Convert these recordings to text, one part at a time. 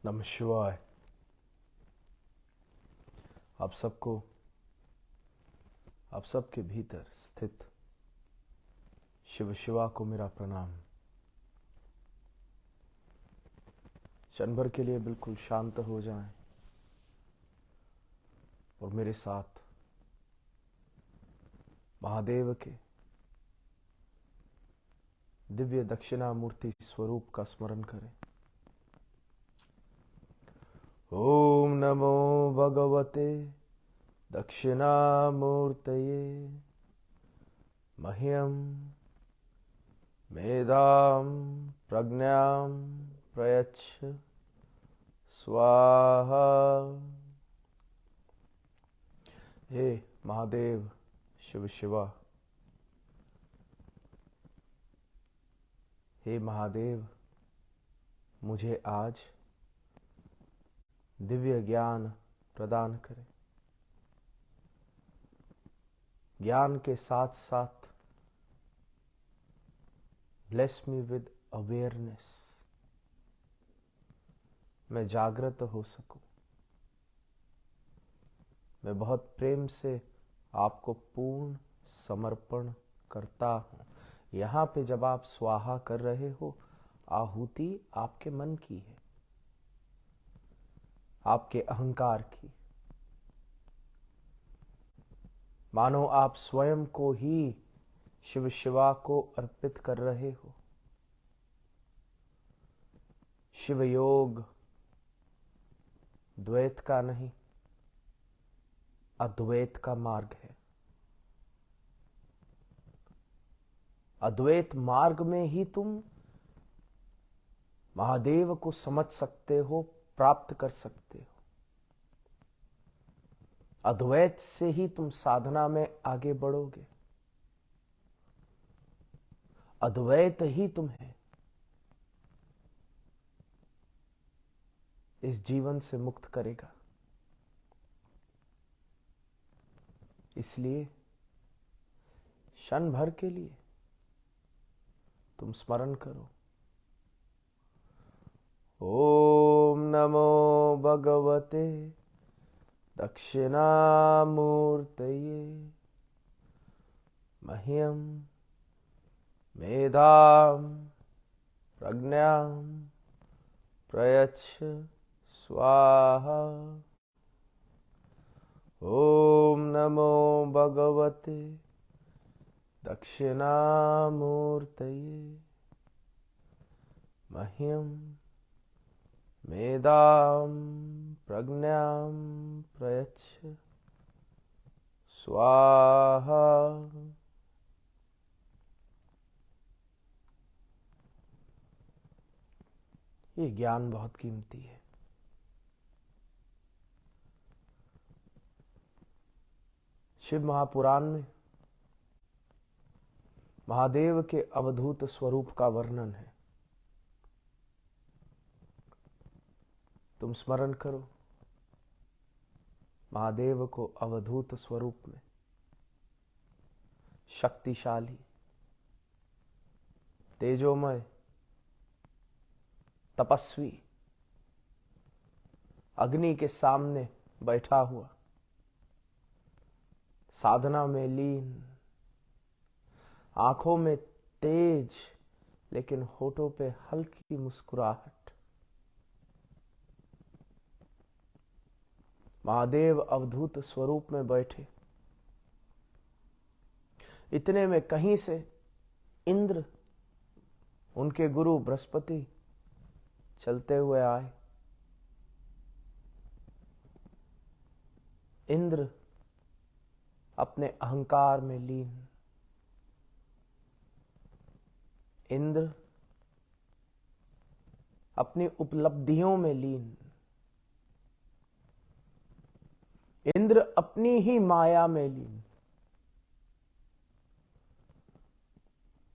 नमः शिवाय। आप सबको, आप सबके भीतर स्थित शिव शिवा को मेरा प्रणाम। क्षण भर के लिए बिल्कुल शांत हो जाएं और मेरे साथ महादेव के दिव्य दक्षिणामूर्ति स्वरूप का स्मरण करें। ओम नमो भगवते दक्षिणामूर्तये मह्यं मेधां प्रज्ञां प्रयच्छ स्वाहा। हे महादेव शिव शिवा, हे महादेव, मुझे आज दिव्य ज्ञान प्रदान करें। ज्ञान के साथ साथ ब्लेस मी विद अवेयरनेस, मैं जागृत हो सकूं। मैं बहुत प्रेम से आपको पूर्ण समर्पण करता हूं। यहां पे जब आप स्वाहा कर रहे हो, आहुति आपके मन की है, आपके अहंकार की। मानो आप स्वयं को ही शिव शिवा को अर्पित कर रहे हो। शिव योग द्वैत का नहीं, अद्वैत का मार्ग है। अद्वैत मार्ग में ही तुम महादेव को समझ सकते हो, प्राप्त कर सकते हो। अद्वैत से ही तुम साधना में आगे बढ़ोगे। अद्वैत ही तुम्हें इस जीवन से मुक्त करेगा। इसलिए क्षण भर के लिए तुम स्मरण करो, ओम नमो भगवते दक्षिणामूर्तये मह्यं मेधां प्रज्ञां प्रयच्छ स्वाहा। ओम नमो भगवते दक्षिणामूर्तये मह्यं मेधां प्रज्ञां प्रयच्छ स्वाहा। ये ज्ञान बहुत कीमती है। शिव महापुराण में महादेव के अवधूत स्वरूप का वर्णन है। तुम स्मरण करो महादेव को अवधूत स्वरूप में, शक्तिशाली, तेजोमय, तपस्वी, अग्नि के सामने बैठा हुआ, साधना में लीन, आंखों में तेज लेकिन होठों पे हल्की मुस्कुराहट। महादेव अवधूत स्वरूप में बैठे। इतने में कहीं से इंद्र, उनके गुरु बृहस्पति चलते हुए आए। इंद्र अपने अहंकार में लीन, इंद्र अपनी उपलब्धियों में लीन, इंद्र अपनी ही माया में लीन।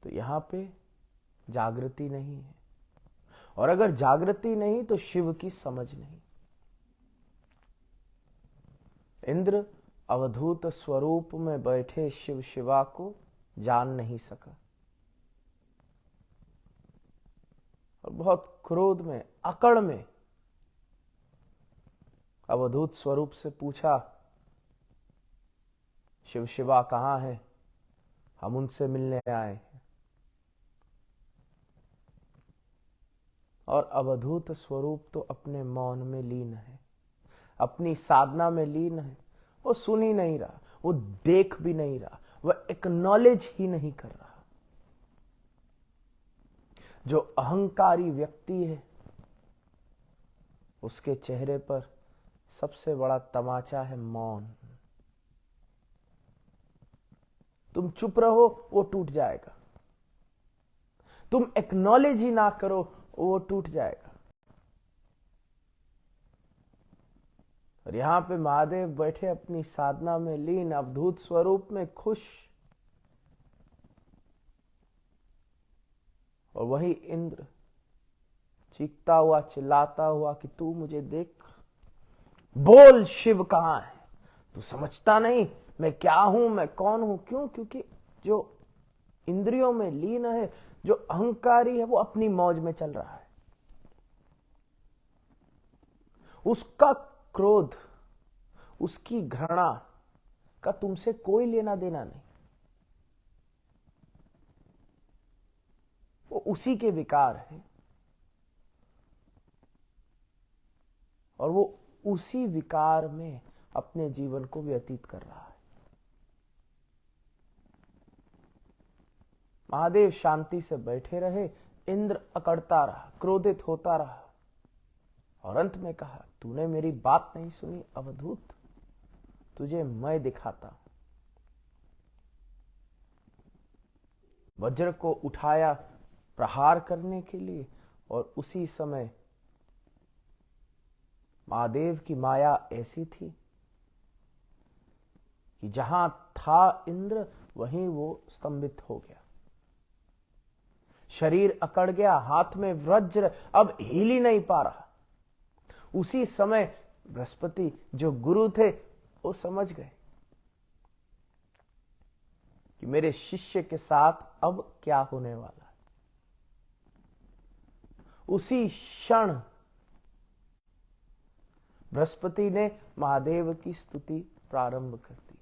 तो यहां पे जागृति नहीं है, और अगर जागृति नहीं तो शिव की समझ नहीं। इंद्र अवधूत स्वरूप में बैठे शिव शिवा को जान नहीं सका और बहुत क्रोध में, अकड़ में अवधूत स्वरूप से पूछा, शिव शिवा कहाँ है, हम उनसे मिलने आए हैं। और अवधूत स्वरूप तो अपने मौन में लीन है, अपनी साधना में लीन है। वो सुन ही नहीं रहा, वो देख भी नहीं रहा, वह एक्नॉलेज ही नहीं कर रहा। जो अहंकारी व्यक्ति है, उसके चेहरे पर सबसे बड़ा तमाचा है मौन। तुम चुप रहो, वो टूट जाएगा। तुम एक्नॉलेज ही ना करो, वो टूट जाएगा। और यहां पे महादेव बैठे अपनी साधना में लीन, अवधूत स्वरूप में खुश। और वही इंद्र चीखता हुआ, चिल्लाता हुआ कि तू मुझे देख, बोल शिव कहां है, तू समझता नहीं मैं क्या हूं, मैं कौन हूं। क्यों? क्योंकि जो इंद्रियों में लीन है, जो अहंकारी है, वो अपनी मौज में चल रहा है। उसका क्रोध, उसकी घृणा का तुमसे कोई लेना देना नहीं। वो उसी के विकार है और वो उसी विकार में अपने जीवन को व्यतीत कर रहा है। महादेव शांति से बैठे रहे, इंद्र अकड़ता रहा, क्रोधित होता रहा और अंत में कहा, तूने मेरी बात नहीं सुनी अवधूत, तुझे मैं दिखाता हूं। वज्र को उठाया प्रहार करने के लिए और उसी समय महादेव की माया ऐसी थी कि जहां था इंद्र वहीं वो स्तंभित हो गया, शरीर अकड़ गया, हाथ में वज्र अब हिल ही नहीं पा रहा। उसी समय बृहस्पति जो गुरु थे वो समझ गए कि मेरे शिष्य के साथ अब क्या होने वाला है। उसी क्षण बृहस्पति ने महादेव की स्तुति प्रारंभ कर दी।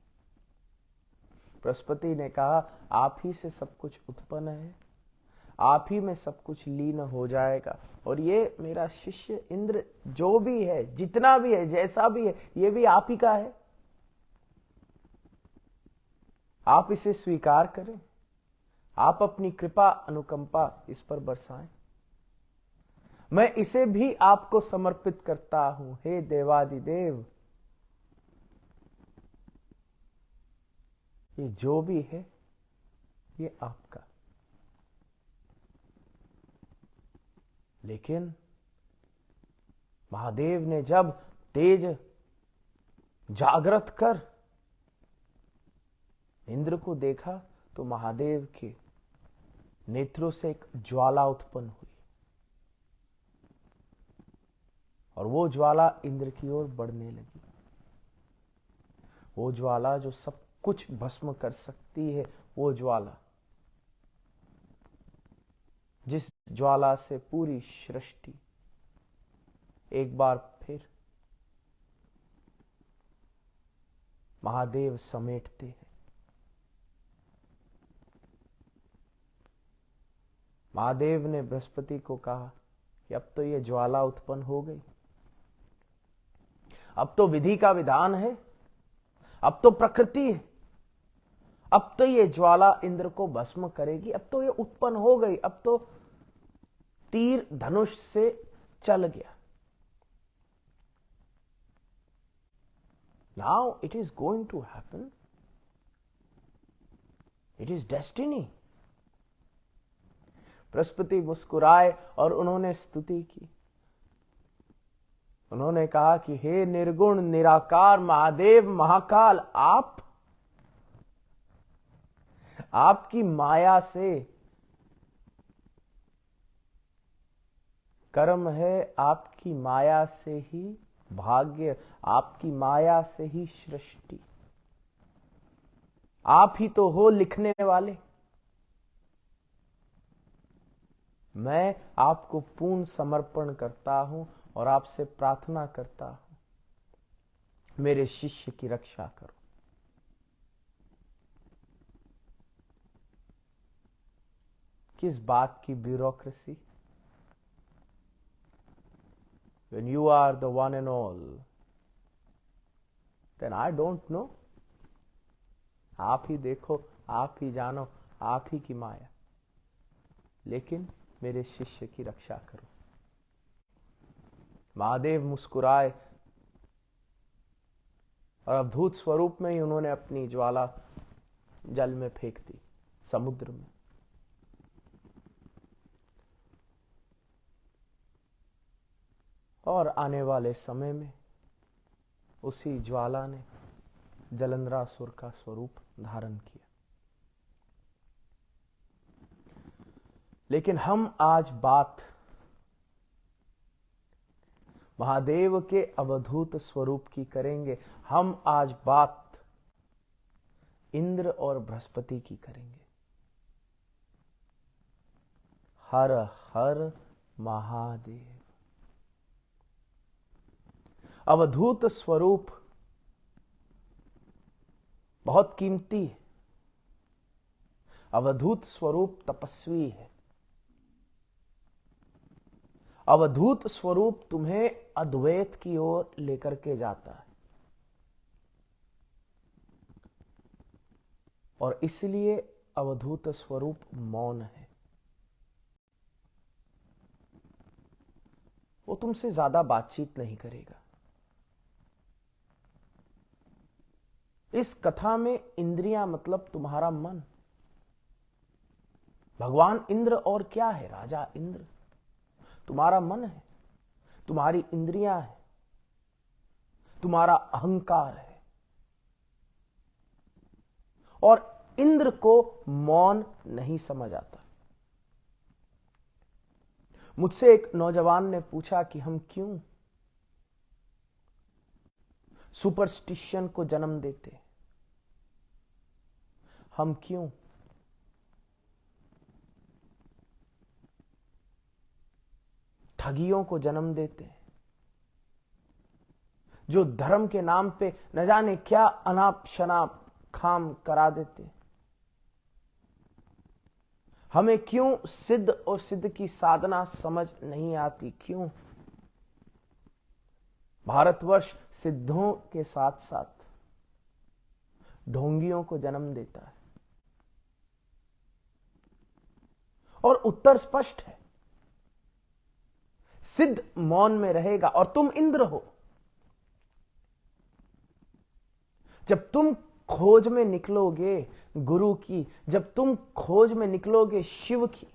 बृहस्पति ने कहा, आप ही से सब कुछ उत्पन्न है, आप ही में सब कुछ लीन हो जाएगा और ये मेरा शिष्य इंद्र जो भी है, जितना भी है, जैसा भी है, ये भी आप ही का है। आप इसे स्वीकार करें, आप अपनी कृपा अनुकंपा इस पर बरसाएं। मैं इसे भी आपको समर्पित करता हूं, हे देवादिदेव। ये जो भी है ये आपका। लेकिन महादेव ने जब तेज जागृत कर इंद्र को देखा तो महादेव के नेत्रों से एक ज्वाला उत्पन्न हुई और वो ज्वाला इंद्र की ओर बढ़ने लगी। वो ज्वाला जो सब कुछ भस्म कर सकती है, वो ज्वाला जिस ज्वाला से पूरी सृष्टि एक बार फिर महादेव समेटते हैं। महादेव ने बृहस्पति को कहा कि अब तो ये ज्वाला उत्पन्न हो गई, अब तो विधि का विधान है, अब तो प्रकृति है, अब तो ये ज्वाला इंद्र को भस्म करेगी, अब तो ये उत्पन्न हो गई, अब तो तीर धनुष से चल गया। Now it is going to happen. It is destiny. Brihaspati मुस्कुराए और उन्होंने स्तुति की। उन्होंने कहा कि हे निर्गुण निराकार महादेव महाकाल, आपकी माया से कर्म है, आपकी माया से ही भाग्य, आपकी माया से ही सृष्टि, आप ही तो हो लिखने वाले। मैं आपको पूर्ण समर्पण करता हूं और आपसे प्रार्थना करता हूं मेरे शिष्य की रक्षा करो। किस बात की bureaucracy? When you are the one and all, then I don't know. आप ही देखो, आप ही जानो, आप ही की माया। लेकिन मेरे शिष्य की रक्षा करो। महादेव मुस्कुराए और अद्भुत स्वरूप में ही उन्होंने अपनी ज्वाला जल में फेंक दी, समुद्र में। और आने वाले समय में उसी ज्वाला ने जलंधरासुर का स्वरूप धारण किया। लेकिन हम आज बात महादेव के अवधूत स्वरूप की करेंगे। हम आज बात इंद्र और बृहस्पति की करेंगे। हर हर महादेव। अवधूत स्वरूप बहुत कीमती है। अवधूत स्वरूप तपस्वी है। अवधूत स्वरूप तुम्हें अद्वैत की ओर लेकर के जाता है। और इसलिए अवधूत स्वरूप मौन है। वो तुमसे ज्यादा बातचीत नहीं करेगा। इस कथा में इंद्रियां मतलब तुम्हारा मन। भगवान इंद्र और क्या है? राजा इंद्र। तुम्हारा मन है, तुम्हारी इंद्रियां हैं, तुम्हारा अहंकार है। और इंद्र को मौन नहीं समझ आता। मुझसे एक नौजवान ने पूछा कि हम क्यों सुपरस्टिशन को जन्म देते, हम क्यों ठगियों को जन्म देते हैं, जो धर्म के नाम पे न जाने क्या अनाप शनाप काम करा देते हैं। हमें क्यों सिद्ध और सिद्ध की साधना समझ नहीं आती? क्यों भारतवर्ष सिद्धों के साथ साथ ढोंगियों को जन्म देता है? और उत्तर स्पष्ट है। सिद्ध मौन में रहेगा और तुम इंद्र हो। जब तुम खोज में निकलोगे गुरु की, जब तुम खोज में निकलोगे शिव की,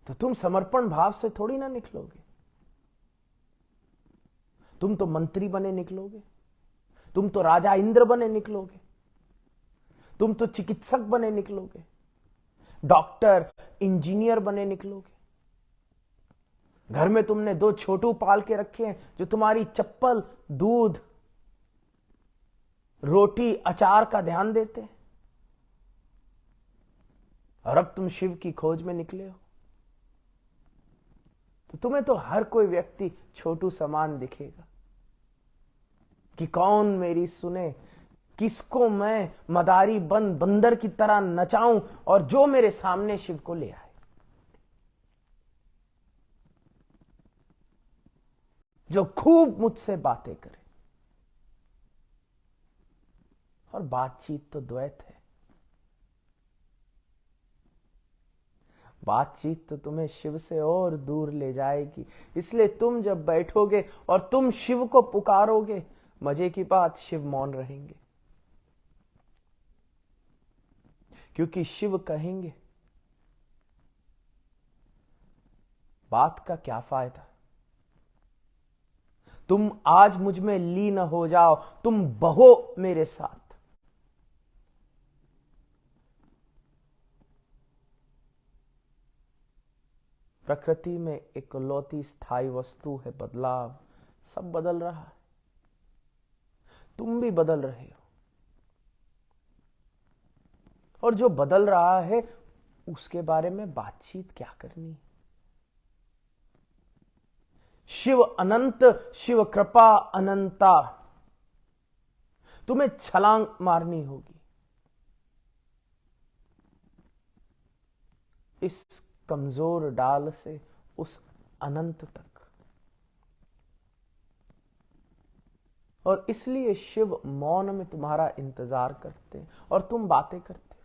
तो तुम समर्पण भाव से थोड़ी ना निकलोगे। तुम तो मंत्री बने निकलोगे, तुम तो राजा इंद्र बने निकलोगे, तुम तो चिकित्सक बने निकलोगे, डॉक्टर इंजीनियर बने निकलोगे। घर में तुमने 2 छोटू पाल के रखे हैं जो तुम्हारी चप्पल, दूध, रोटी, अचार का ध्यान देते हैं। और अब तुम शिव की खोज में निकले हो, तो तुम्हें तो हर कोई व्यक्ति छोटू समान दिखेगा कि कौन मेरी सुने, किसको मैं मदारी बंदर की तरह नचाऊं और जो मेरे सामने शिव को ले आए। जो खूब मुझसे बातें करे। और बातचीत तो द्वैत है। बातचीत तो तुम्हें शिव से और दूर ले जाएगी। इसलिए तुम जब बैठोगे और तुम शिव को पुकारोगे, मजे की बात, शिव मौन रहेंगे। क्योंकि शिव कहेंगे बात का क्या फायदा, तुम आज मुझ में लीन हो जाओ, तुम बहो मेरे साथ। प्रकृति में इकलौती स्थायी वस्तु है बदलाव। सब बदल रहा है, तुम भी बदल रहे हो। और जो बदल रहा है उसके बारे में बातचीत क्या करनी? शिव अनंत, शिव कृपा अनंता। तुम्हें छलांग मारनी होगी इस कमजोर डाल से उस अनंत तक। और इसलिए शिव मौन में तुम्हारा इंतजार करते हैं और तुम बातें करते हो।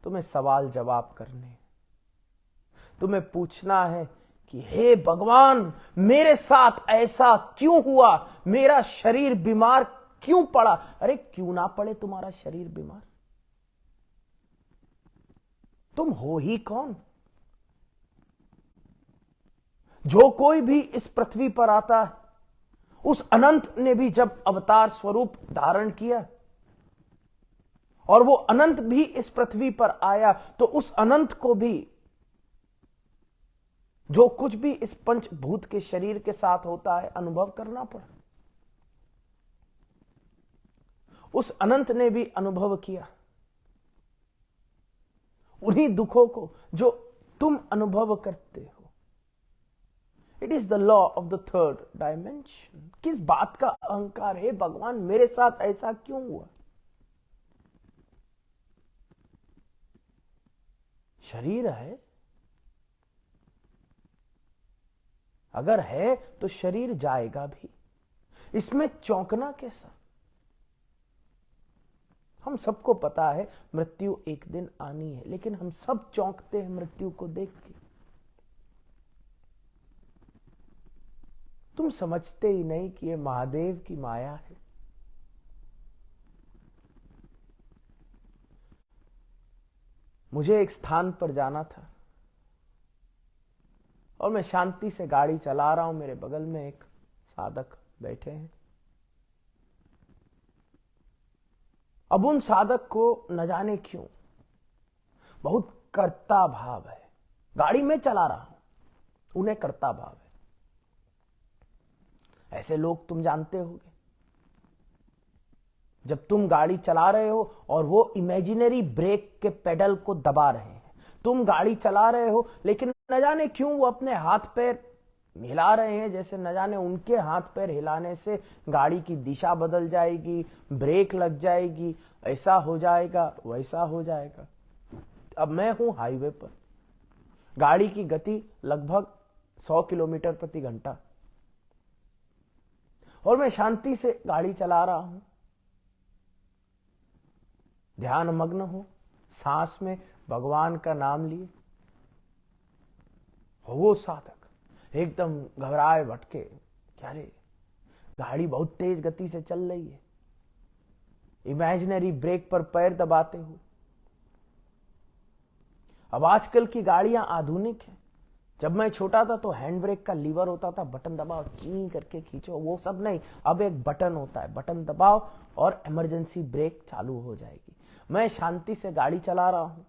तुम्हें सवाल जवाब करने, तुम्हें पूछना है कि हे भगवान, मेरे साथ ऐसा क्यों हुआ, मेरा शरीर बीमार क्यों पड़ा। अरे क्यों ना पड़े तुम्हारा शरीर बीमार, तुम हो ही कौन। जो कोई भी इस पृथ्वी पर आता है, उस अनंत ने भी जब अवतार स्वरूप धारण किया और वो अनंत भी इस पृथ्वी पर आया, तो उस अनंत को भी जो कुछ भी इस पंचभूत के शरीर के साथ होता है अनुभव करना पड़ा। उस अनंत ने भी अनुभव किया उन्हीं दुखों को जो तुम अनुभव करते हो। It is the law of the third dimension. किस बात का अहंकार है भगवान, मेरे साथ ऐसा क्यों हुआ। शरीर है, अगर है तो शरीर जाएगा भी, इसमें चौंकना कैसा। हम सबको पता है मृत्यु एक दिन आनी है, लेकिन हम सब चौंकते हैं मृत्यु को देख के। तुम समझते ही नहीं कि यह महादेव की माया है। मुझे एक स्थान पर जाना था और मैं शांति से गाड़ी चला रहा हूं, मेरे बगल में एक साधक बैठे हैं। अब उन साधक को न जाने क्यों बहुत कर्ता भाव है। गाड़ी में चला रहा हूं, उन्हें कर्ता भाव है। ऐसे लोग तुम जानते होगे, जब तुम गाड़ी चला रहे हो और वो इमेजिनरी ब्रेक के पेडल को दबा रहे हैं, तुम गाड़ी चला रहे हो लेकिन न जाने क्यों वो अपने हाथ पैर हिला रहे हैं, जैसे न जाने उनके हाथ पैर हिलाने से गाड़ी की दिशा बदल जाएगी, ब्रेक लग जाएगी, ऐसा हो जाएगा, वैसा हो जाएगा। अब मैं हूं हाईवे पर, गाड़ी की गति लगभग 100 किलोमीटर प्रति घंटा और मैं शांति से गाड़ी चला रहा हूं, ध्यान मग्न हूं, सांस में भगवान का नाम लिए। वो साधक एकदम घबराए भटके, क्या रे, गाड़ी बहुत तेज गति से चल रही है, इमेजिनरी ब्रेक पर पैर दबाते हो। अब आजकल की गाड़ियां आधुनिक हैं। जब मैं छोटा था तो हैंड ब्रेक का लीवर होता था, बटन दबाओ ची करके खींचो, वो सब नहीं, अब एक बटन होता है, बटन दबाओ और इमरजेंसी ब्रेक चालू हो जाएगी। मैं शांति से गाड़ी चला रहा हूं,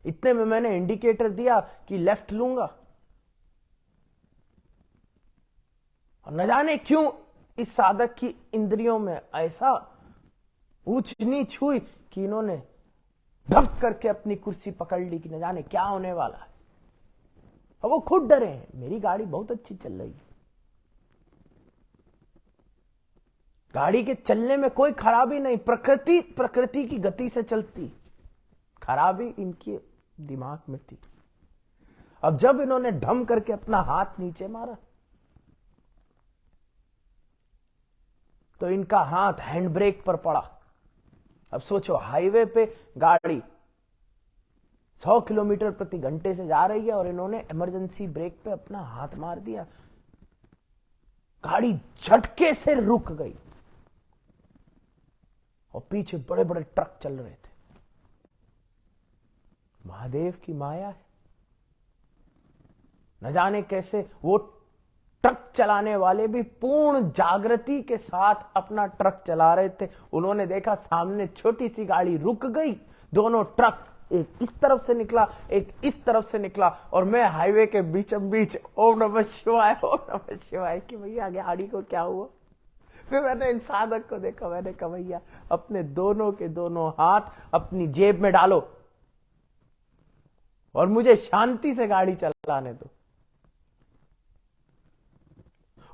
इतने में मैंने इंडिकेटर दिया कि लेफ्ट लूंगा और न जाने क्यों इस साधक की इंद्रियों में ऐसा ऊंच नीच हुई कि इन्होंने धप करके अपनी कुर्सी पकड़ ली कि न जाने क्या होने वाला है। और वो खुद डरे हैं, मेरी गाड़ी बहुत अच्छी चल रही है, गाड़ी के चलने में कोई खराबी नहीं, प्रकृति की गति से चलती, खराबी इनके दिमाग में थी। अब जब इन्होंने धम करके अपना हाथ नीचे मारा तो इनका हाथ हैंड ब्रेक पर पड़ा। अब सोचो, हाईवे पे गाड़ी 100 किलोमीटर प्रति घंटे से जा रही है और इन्होंने इमरजेंसी ब्रेक पे अपना हाथ मार दिया, गाड़ी झटके से रुक गई और पीछे बड़े बड़े ट्रक चल रहे थे। महादेव की माया है, न जाने कैसे वो ट्रक चलाने वाले भी पूर्ण जागृति के साथ अपना ट्रक चला रहे थे। उन्होंने देखा सामने छोटी सी गाड़ी रुक गई, दोनों ट्रक एक इस तरफ से निकला, एक इस तरफ से निकला और मैं हाईवे के बीचों बीच ओम नमः शिवाय, ओम नमः शिवाय कि भैया गाड़ी को क्या हुआ। फिर मैंने इन साधक को देखा, मैंने कहा भैया अपने दोनों के दोनों हाथ अपनी जेब में डालो और मुझे शांति से गाड़ी चलाने दो।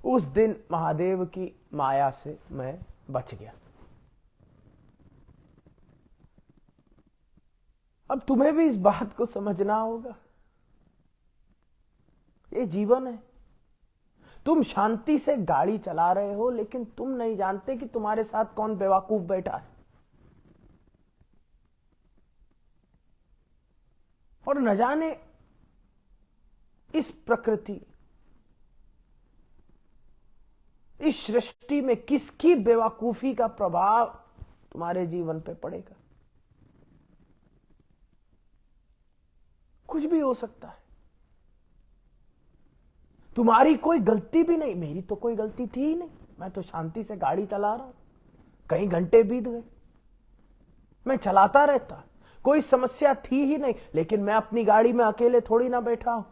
उस दिन महादेव की माया से मैं बच गया। अब तुम्हें भी इस बात को समझना होगा, ये जीवन है। तुम शांति से गाड़ी चला रहे हो, लेकिन तुम नहीं जानते कि तुम्हारे साथ कौन बेवकूफ बैठा है। और न जाने इस प्रकृति, इस सृष्टि में किसकी बेवकूफी का प्रभाव तुम्हारे जीवन पे पड़ेगा। कुछ भी हो सकता है। तुम्हारी कोई गलती भी नहीं, मेरी तो कोई गलती थी ही नहीं। मैं तो शांति से गाड़ी चला रहा हूं, कई घंटे बीत गए, मैं चलाता रहता, कोई समस्या थी ही नहीं। लेकिन मैं अपनी गाड़ी में अकेले थोड़ी ना बैठा हूं,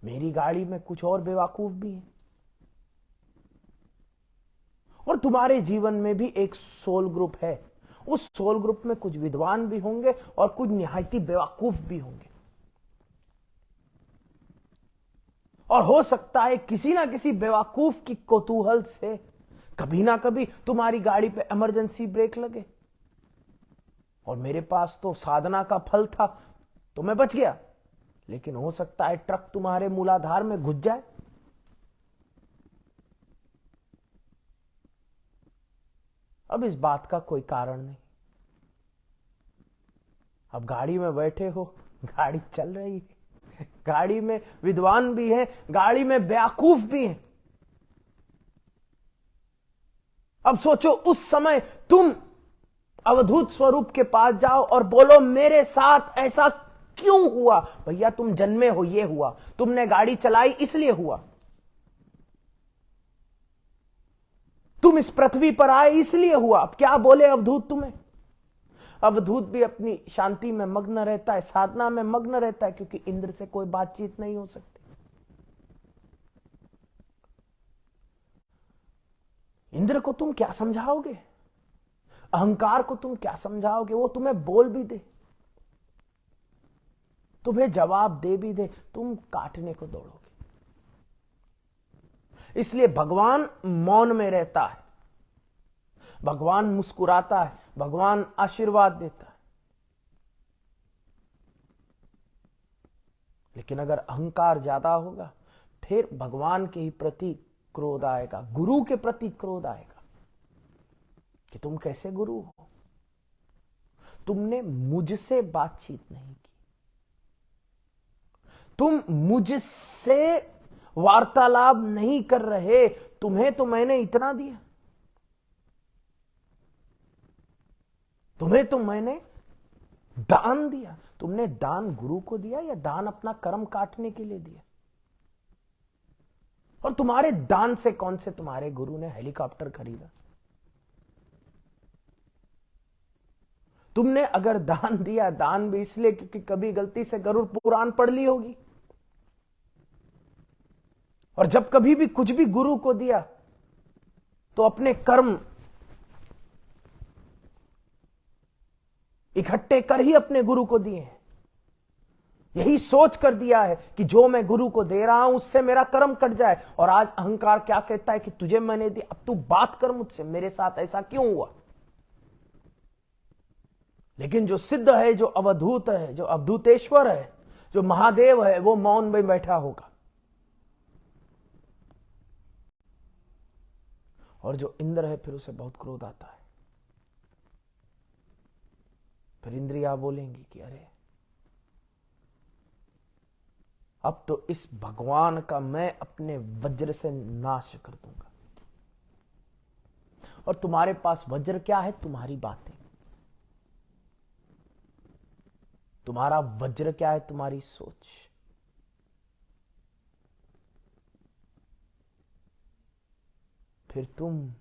मेरी गाड़ी में कुछ और बेवकूफ भी है। और तुम्हारे जीवन में भी एक सोल ग्रुप है। उस सोल ग्रुप में कुछ विद्वान भी होंगे और कुछ निहायती बेवकूफ भी होंगे। और हो सकता है किसी ना किसी बेवकूफ की कौतूहल से कभी ना कभी तुम्हारी गाड़ी पे इमरजेंसी ब्रेक लगे। और मेरे पास तो साधना का फल था तो मैं बच गया, लेकिन हो सकता है ट्रक तुम्हारे मूलाधार में घुस जाए। अब इस बात का कोई कारण नहीं। अब गाड़ी में बैठे हो, गाड़ी चल रही है, गाड़ी में विद्वान भी है, गाड़ी में बेवकूफ भी है। अब सोचो, उस समय तुम अवधूत स्वरूप के पास जाओ और बोलो मेरे साथ ऐसा क्यों हुआ। भैया तुम जन्मे हो ये हुआ, तुमने गाड़ी चलाई इसलिए हुआ, तुम इस पृथ्वी पर आए इसलिए हुआ। अब क्या बोले अवधूत तुम्हें। अवधूत भी अपनी शांति में मग्न रहता है, साधना में मग्न रहता है, क्योंकि इंद्र से कोई बातचीत नहीं हो सकती। इंद्र को तुम क्या समझाओगे, अहंकार को तुम क्या समझाओगे। वो तुम्हें बोल भी दे, तुम्हें जवाब दे भी दे, तुम काटने को दौड़ोगे। इसलिए भगवान मौन में रहता है, भगवान मुस्कुराता है, भगवान आशीर्वाद देता है। लेकिन अगर अहंकार ज्यादा होगा, फिर भगवान के ही प्रति क्रोध आएगा, गुरु के प्रति क्रोध आएगा कि तुम कैसे गुरु हो, तुमने मुझसे बातचीत नहीं की, तुम मुझसे वार्तालाप नहीं कर रहे, तुम्हें तो मैंने इतना दिया, तुम्हें तो मैंने दान दिया। तुमने दान गुरु को दिया या दान अपना कर्म काटने के लिए दिया। और तुम्हारे दान से कौन से तुम्हारे गुरु ने हेलीकॉप्टर खरीदा। तुमने अगर दान दिया, दान भी इसलिए क्योंकि कभी गलती से गरुड़ पुराण पढ़ ली होगी। और जब कभी भी कुछ भी गुरु को दिया तो अपने कर्म इकट्ठे कर ही अपने गुरु को दिए हैं। यही सोच कर दिया है कि जो मैं गुरु को दे रहा हूं उससे मेरा कर्म कट जाए। और आज अहंकार क्या कहता है कि तुझे मैंने दिया, अब तू बात कर मुझसे, मेरे साथ ऐसा क्यों हुआ। लेकिन जो सिद्ध है, जो अवधूत है, जो अवधूतेश्वर है, जो महादेव है, वो मौन में बैठा होगा। और जो इंद्र है, फिर उसे बहुत क्रोध आता है। फिर इंद्रियां बोलेंगी कि अरे अब तो इस भगवान का मैं अपने वज्र से नाश कर दूंगा। और तुम्हारे पास वज्र क्या है, तुम्हारी बातें। तुम्हारा वज्र क्या है, तुम्हारी सोच। फिर तुम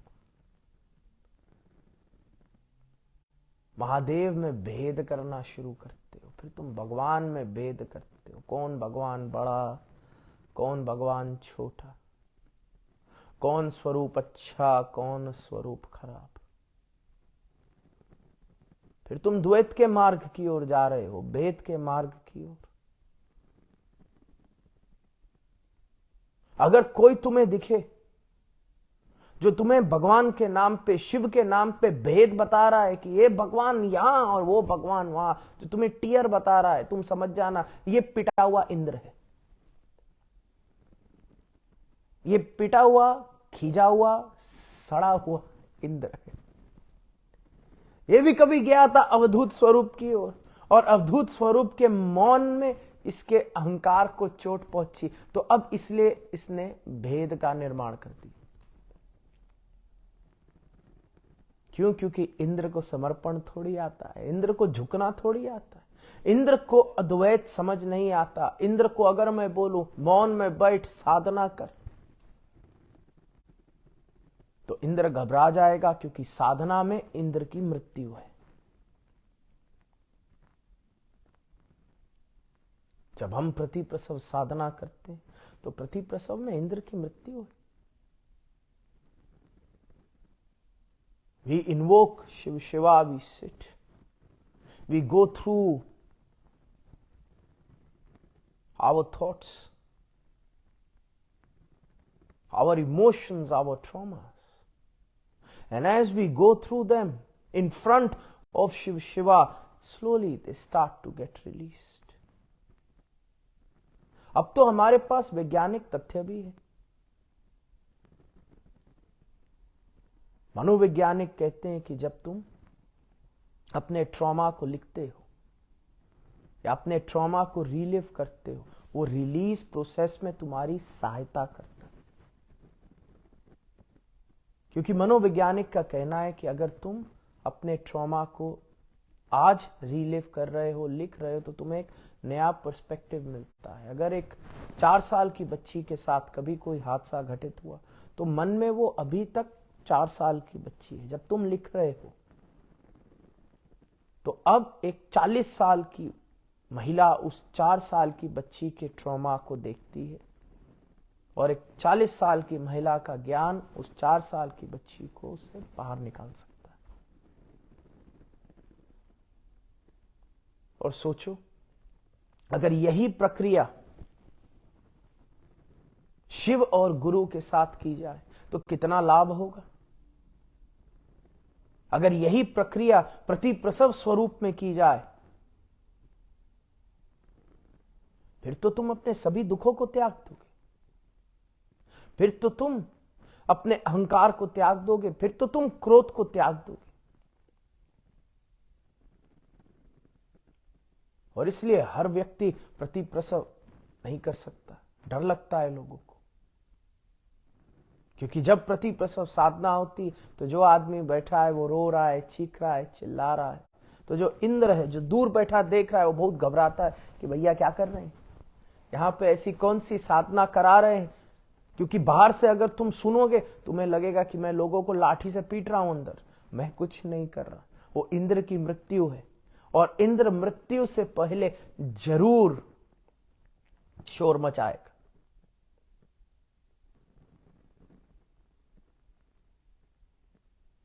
महादेव में भेद करना शुरू करते हो, फिर तुम भगवान में भेद करते हो। कौन भगवान बड़ा, कौन भगवान छोटा, कौन स्वरूप अच्छा, कौन स्वरूप खराब। फिर तुम द्वैत के मार्ग की ओर जा रहे हो, भेद के मार्ग की ओर। अगर कोई तुम्हें दिखे जो तुम्हें भगवान के नाम पे, शिव के नाम पे भेद बता रहा है कि ये भगवान यहां और वो भगवान वहां, जो तुम्हें टीयर बता रहा है, तुम समझ जाना ये पिटा हुआ इंद्र है। ये पिटा हुआ, खींचा हुआ, सड़ा हुआ इंद्र है। ये भी कभी गया था अवधूत स्वरूप की ओर, और अवधूत स्वरूप के मौन में इसके अहंकार को चोट पहुंची, तो अब इसलिए इसने भेद का निर्माण कर दिया। क्यों? क्योंकि इंद्र को समर्पण थोड़ी आता है, इंद्र को झुकना थोड़ी आता है, इंद्र को अद्वैत समझ नहीं आता। इंद्र को अगर मैं बोलूं मौन में बैठ साधना कर, तो इंद्र घबरा जाएगा, क्योंकि साधना में इंद्र की मृत्यु है। जब हम प्रतिप्रसव साधना करते हैं तो प्रतिप्रसव में इंद्र की मृत्यु है। We invoke Shiv Shiva, we sit, we go through our thoughts, our emotions, our traumas, and as we go through them in front of Shiv Shiva, slowly they start to get released. अब तो हमारे पास वैज्ञानिक तथ्य भी है। मनोवैज्ञानिक कहते हैं कि जब तुम अपने ट्रॉमा को लिखते हो या अपने ट्रॉमा को रिलीव करते हो, वो रिलीज प्रोसेस में तुम्हारी सहायता करता है। क्योंकि मनोवैज्ञानिक का कहना है कि अगर तुम अपने ट्रॉमा को आज रिलीव कर रहे हो, लिख रहे हो, तो तुम्हें एक नया पर्सपेक्टिव मिलता है। अगर एक 4 साल की बच्ची के साथ कभी कोई हादसा घटित हुआ, तो मन में वो अभी तक 4 साल की बच्ची है। जब तुम लिख रहे हो तो अब एक 40 साल की महिला उस 4 साल की बच्ची के ट्रॉमा को देखती है, और एक 40 साल की महिला का ज्ञान उस 4 साल की बच्ची को उससे बाहर निकाल सकता है। और सोचो, अगर यही प्रक्रिया शिव और गुरु के साथ की जाए तो कितना लाभ होगा। अगर यही प्रक्रिया प्रतिप्रसव स्वरूप में की जाए, फिर तो तुम अपने सभी दुखों को त्याग दोगे, फिर तो तुम अपने अहंकार को त्याग दोगे, फिर तो तुम क्रोध को त्याग दोगे। और इसलिए हर व्यक्ति प्रतिप्रसव नहीं कर सकता, डर लगता है लोगों को। क्योंकि जब प्रतिप्रसव साधना होती तो जो आदमी बैठा है वो रो रहा है, चीख रहा है, चिल्ला रहा है, तो जो इंद्र है, जो दूर बैठा देख रहा है, वो बहुत घबराता है कि भैया क्या कर रहे हैं, यहां पे ऐसी कौन सी साधना करा रहे हैं। क्योंकि बाहर से अगर तुम सुनोगे तुम्हें लगेगा कि मैं लोगों को लाठी से पीट रहा हूं, अंदर मैं कुछ नहीं कर रहा। वो इंद्र की मृत्यु है, और इंद्र मृत्यु से पहले जरूर शोर मचाएगा।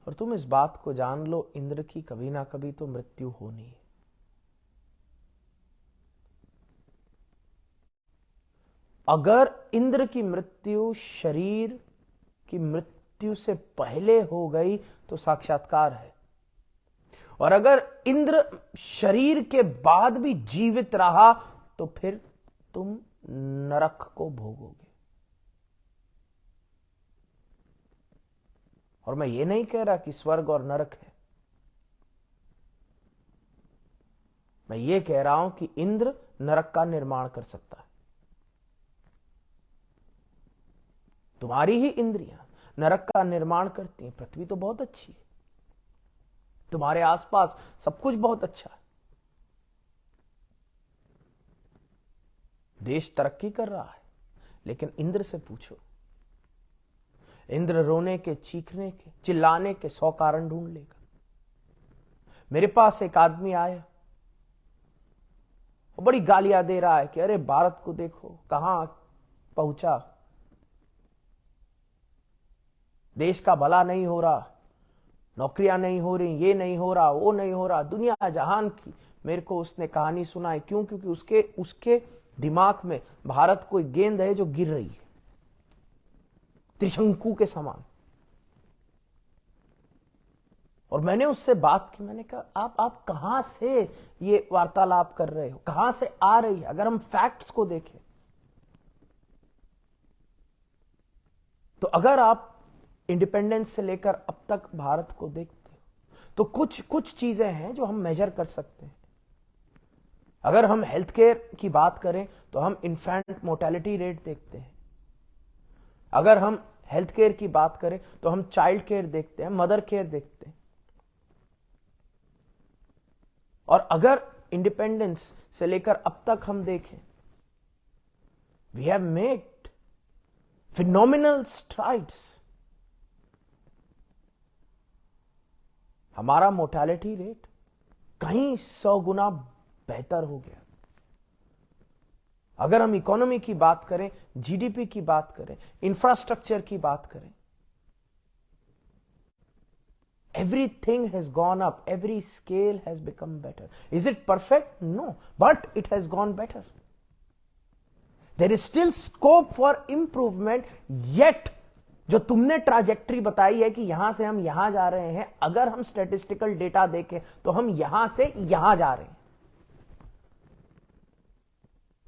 और तुम इस बात को जान लो, इंद्र की कभी ना कभी तो मृत्यु होनी है। अगर इंद्र की मृत्यु शरीर की मृत्यु से पहले हो गई तो साक्षात्कार है, और अगर इंद्र शरीर के बाद भी जीवित रहा तो फिर तुम नरक को भोगोगे। और मैं ये नहीं कह रहा कि स्वर्ग और नरक है, मैं ये कह रहा हूं कि इंद्र नरक का निर्माण कर सकता है। तुम्हारी ही इंद्रियां नरक का निर्माण करती हैं। पृथ्वी तो बहुत अच्छी है, तुम्हारे आसपास सब कुछ बहुत अच्छा है, देश तरक्की कर रहा है, लेकिन इंद्र से पूछो, इंद्र रोने के, चीखने के, चिल्लाने के 100 कारण ढूंढ लेगा। मेरे पास एक आदमी आया, वो बड़ी गालियां दे रहा है कि अरे भारत को देखो कहां पहुंचा, देश का भला नहीं हो रहा, नौकरियां नहीं हो रही, ये नहीं हो रहा, वो नहीं हो रहा, दुनिया जहान की मेरे को उसने कहानी सुनाई। क्यों? क्योंकि उसके उसके दिमाग में भारत कोई गेंद है जो गिर रही है त्रिशंकु के समान। और मैंने उससे बात की, मैंने कहा आप कहां से ये वार्तालाप कर रहे हो, कहां से आ रही है? अगर हम फैक्ट्स को देखें तो अगर आप इंडिपेंडेंस से लेकर अब तक भारत को देखते हो तो कुछ कुछ चीजें हैं जो हम मेजर कर सकते हैं। अगर हम हेल्थ केयर की बात करें तो हम इन्फेंट मोर्टेलिटी रेट देखते हैं। अगर हम हेल्थ केयर की बात करें तो हम चाइल्ड केयर देखते हैं, मदर केयर देखते हैं। और अगर इंडिपेंडेंस से लेकर अब तक हम देखें, we have made phenomenal strides. हमारा मोर्टेलिटी रेट कहीं 100 गुना बेहतर हो गया। अगर हम इकोनॉमी की बात करें, जीडीपी की बात करें, इंफ्रास्ट्रक्चर की बात करें, everything has gone up, every scale has become better. Is it perfect? No, but it has gone better. There is still scope for improvement, yet जो तुमने ट्राजेक्टरी बताई है कि यहां से हम यहां जा रहे हैं, अगर हम स्टैटिस्टिकल डेटा देखें तो हम यहां से यहां जा रहे हैं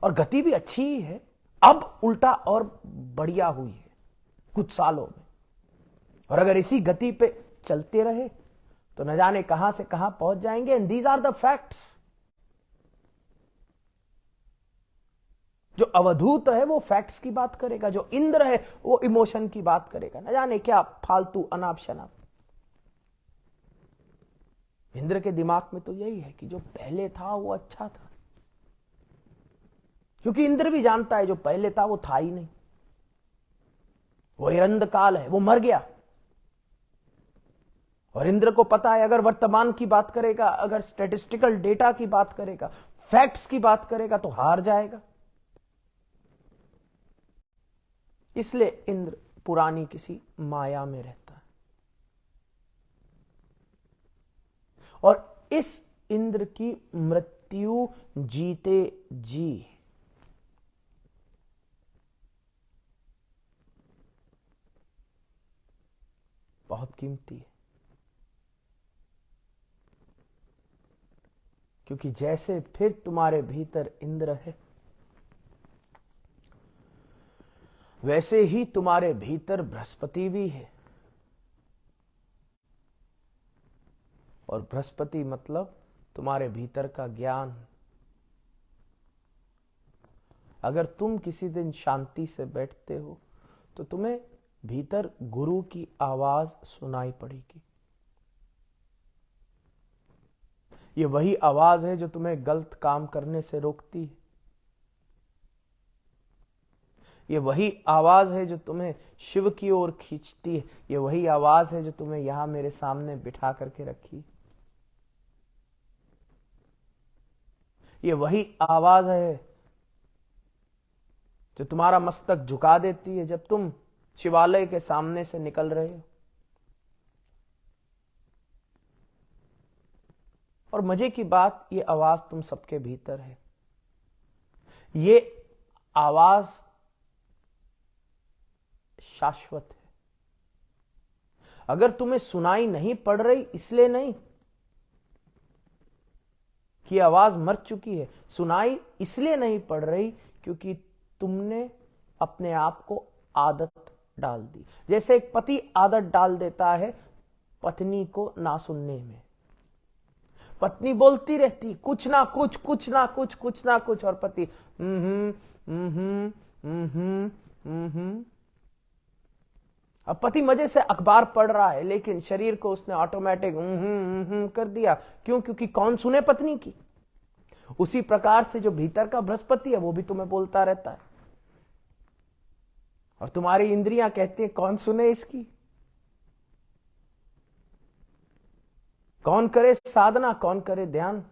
और गति भी अच्छी ही है। अब उल्टा और बढ़िया हुई है कुछ सालों में, और अगर इसी गति पे चलते रहे तो न जाने कहां से कहां पहुंच जाएंगे। And these are the facts. जो अवधूत है वो फैक्ट्स की बात करेगा, जो इंद्र है वो इमोशन की बात करेगा, न जाने क्या फालतू अनाप शनाप। इंद्र के दिमाग में तो यही है कि जो पहले था वो अच्छा था, क्योंकि इंद्र भी जानता है जो पहले था वो था ही नहीं, वो हिरंध काल है, वो मर गया। और इंद्र को पता है अगर वर्तमान की बात करेगा, अगर स्टैटिस्टिकल डेटा की बात करेगा, फैक्ट्स की बात करेगा तो हार जाएगा। इसलिए इंद्र पुरानी किसी माया में रहता है। और इस इंद्र की मृत्यु जीते जी बहुत कीमती है, क्योंकि जैसे फिर तुम्हारे भीतर इंद्र है, वैसे ही तुम्हारे भीतर बृहस्पति भी है। और बृहस्पति मतलब तुम्हारे भीतर का ज्ञान। अगर तुम किसी दिन शांति से बैठते हो तो तुम्हें भीतर गुरु की आवाज सुनाई पड़ेगी। ये वही आवाज है जो तुम्हें गलत काम करने से रोकती है। ये वही आवाज है जो तुम्हें शिव की ओर खींचती है। ये वही आवाज है जो तुम्हें यहां मेरे सामने बिठा करके रखी। ये वही आवाज है जो तुम्हारा मस्तक झुका देती है जब तुम शिवालय के सामने से निकल रहे हो। और मजे की बात, ये आवाज तुम सबके भीतर है। ये आवाज शाश्वत है। अगर तुम्हें सुनाई नहीं पड़ रही इसलिए नहीं कि आवाज मर चुकी है, सुनाई इसलिए नहीं पड़ रही क्योंकि तुमने अपने आप को आदत डाल दी। जैसे एक पति आदत डाल देता है पत्नी को ना सुनने में। पत्नी बोलती रहती कुछ ना कुछ, कुछ ना कुछ, कुछ ना कुछ, और पति अब पति मजे से अखबार पढ़ रहा है लेकिन शरीर को उसने ऑटोमेटिक कर दिया। क्यों? क्योंकि कौन सुने पत्नी की। उसी प्रकार से जो भीतर का बृहस्पति है वो भी तुम्हें बोलता रहता है, और तुम्हारी इंद्रियां कहती है कौन सुने इसकी, कौन करे साधना, कौन करे ध्यान।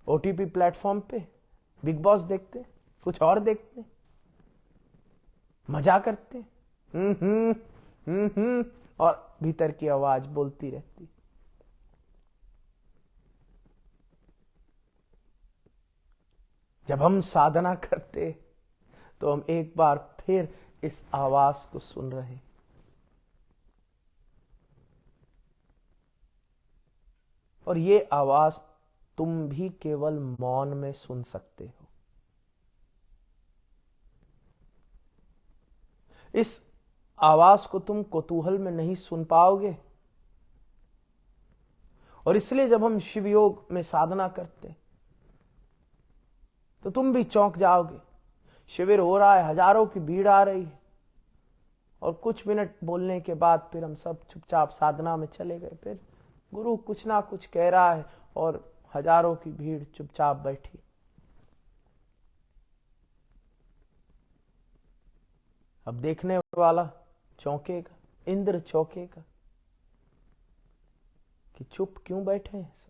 ओटीपी प्लेटफॉर्म पे बिग बॉस देखते, कुछ और देखते, मजा करते। और भीतर की आवाज बोलती रहती। जब हम साधना करते तो हम एक बार फिर इस आवाज को सुन रहे हैं। और ये आवाज तुम भी केवल मौन में सुन सकते हो। इस आवाज को तुम कौतूहल में नहीं सुन पाओगे। और इसलिए जब हम शिव योग में साधना करते तो तुम भी चौंक जाओगे। शिविर हो रहा है, हजारों की भीड़ आ रही है, और कुछ मिनट बोलने के बाद फिर हम सब चुपचाप साधना में चले गए। फिर गुरु कुछ ना कुछ कह रहा है और हजारों की भीड़ चुपचाप बैठी। अब देखने वाला चौंकेगा, इंद्र चौंकेगा कि चुप क्यों बैठे हैं सब।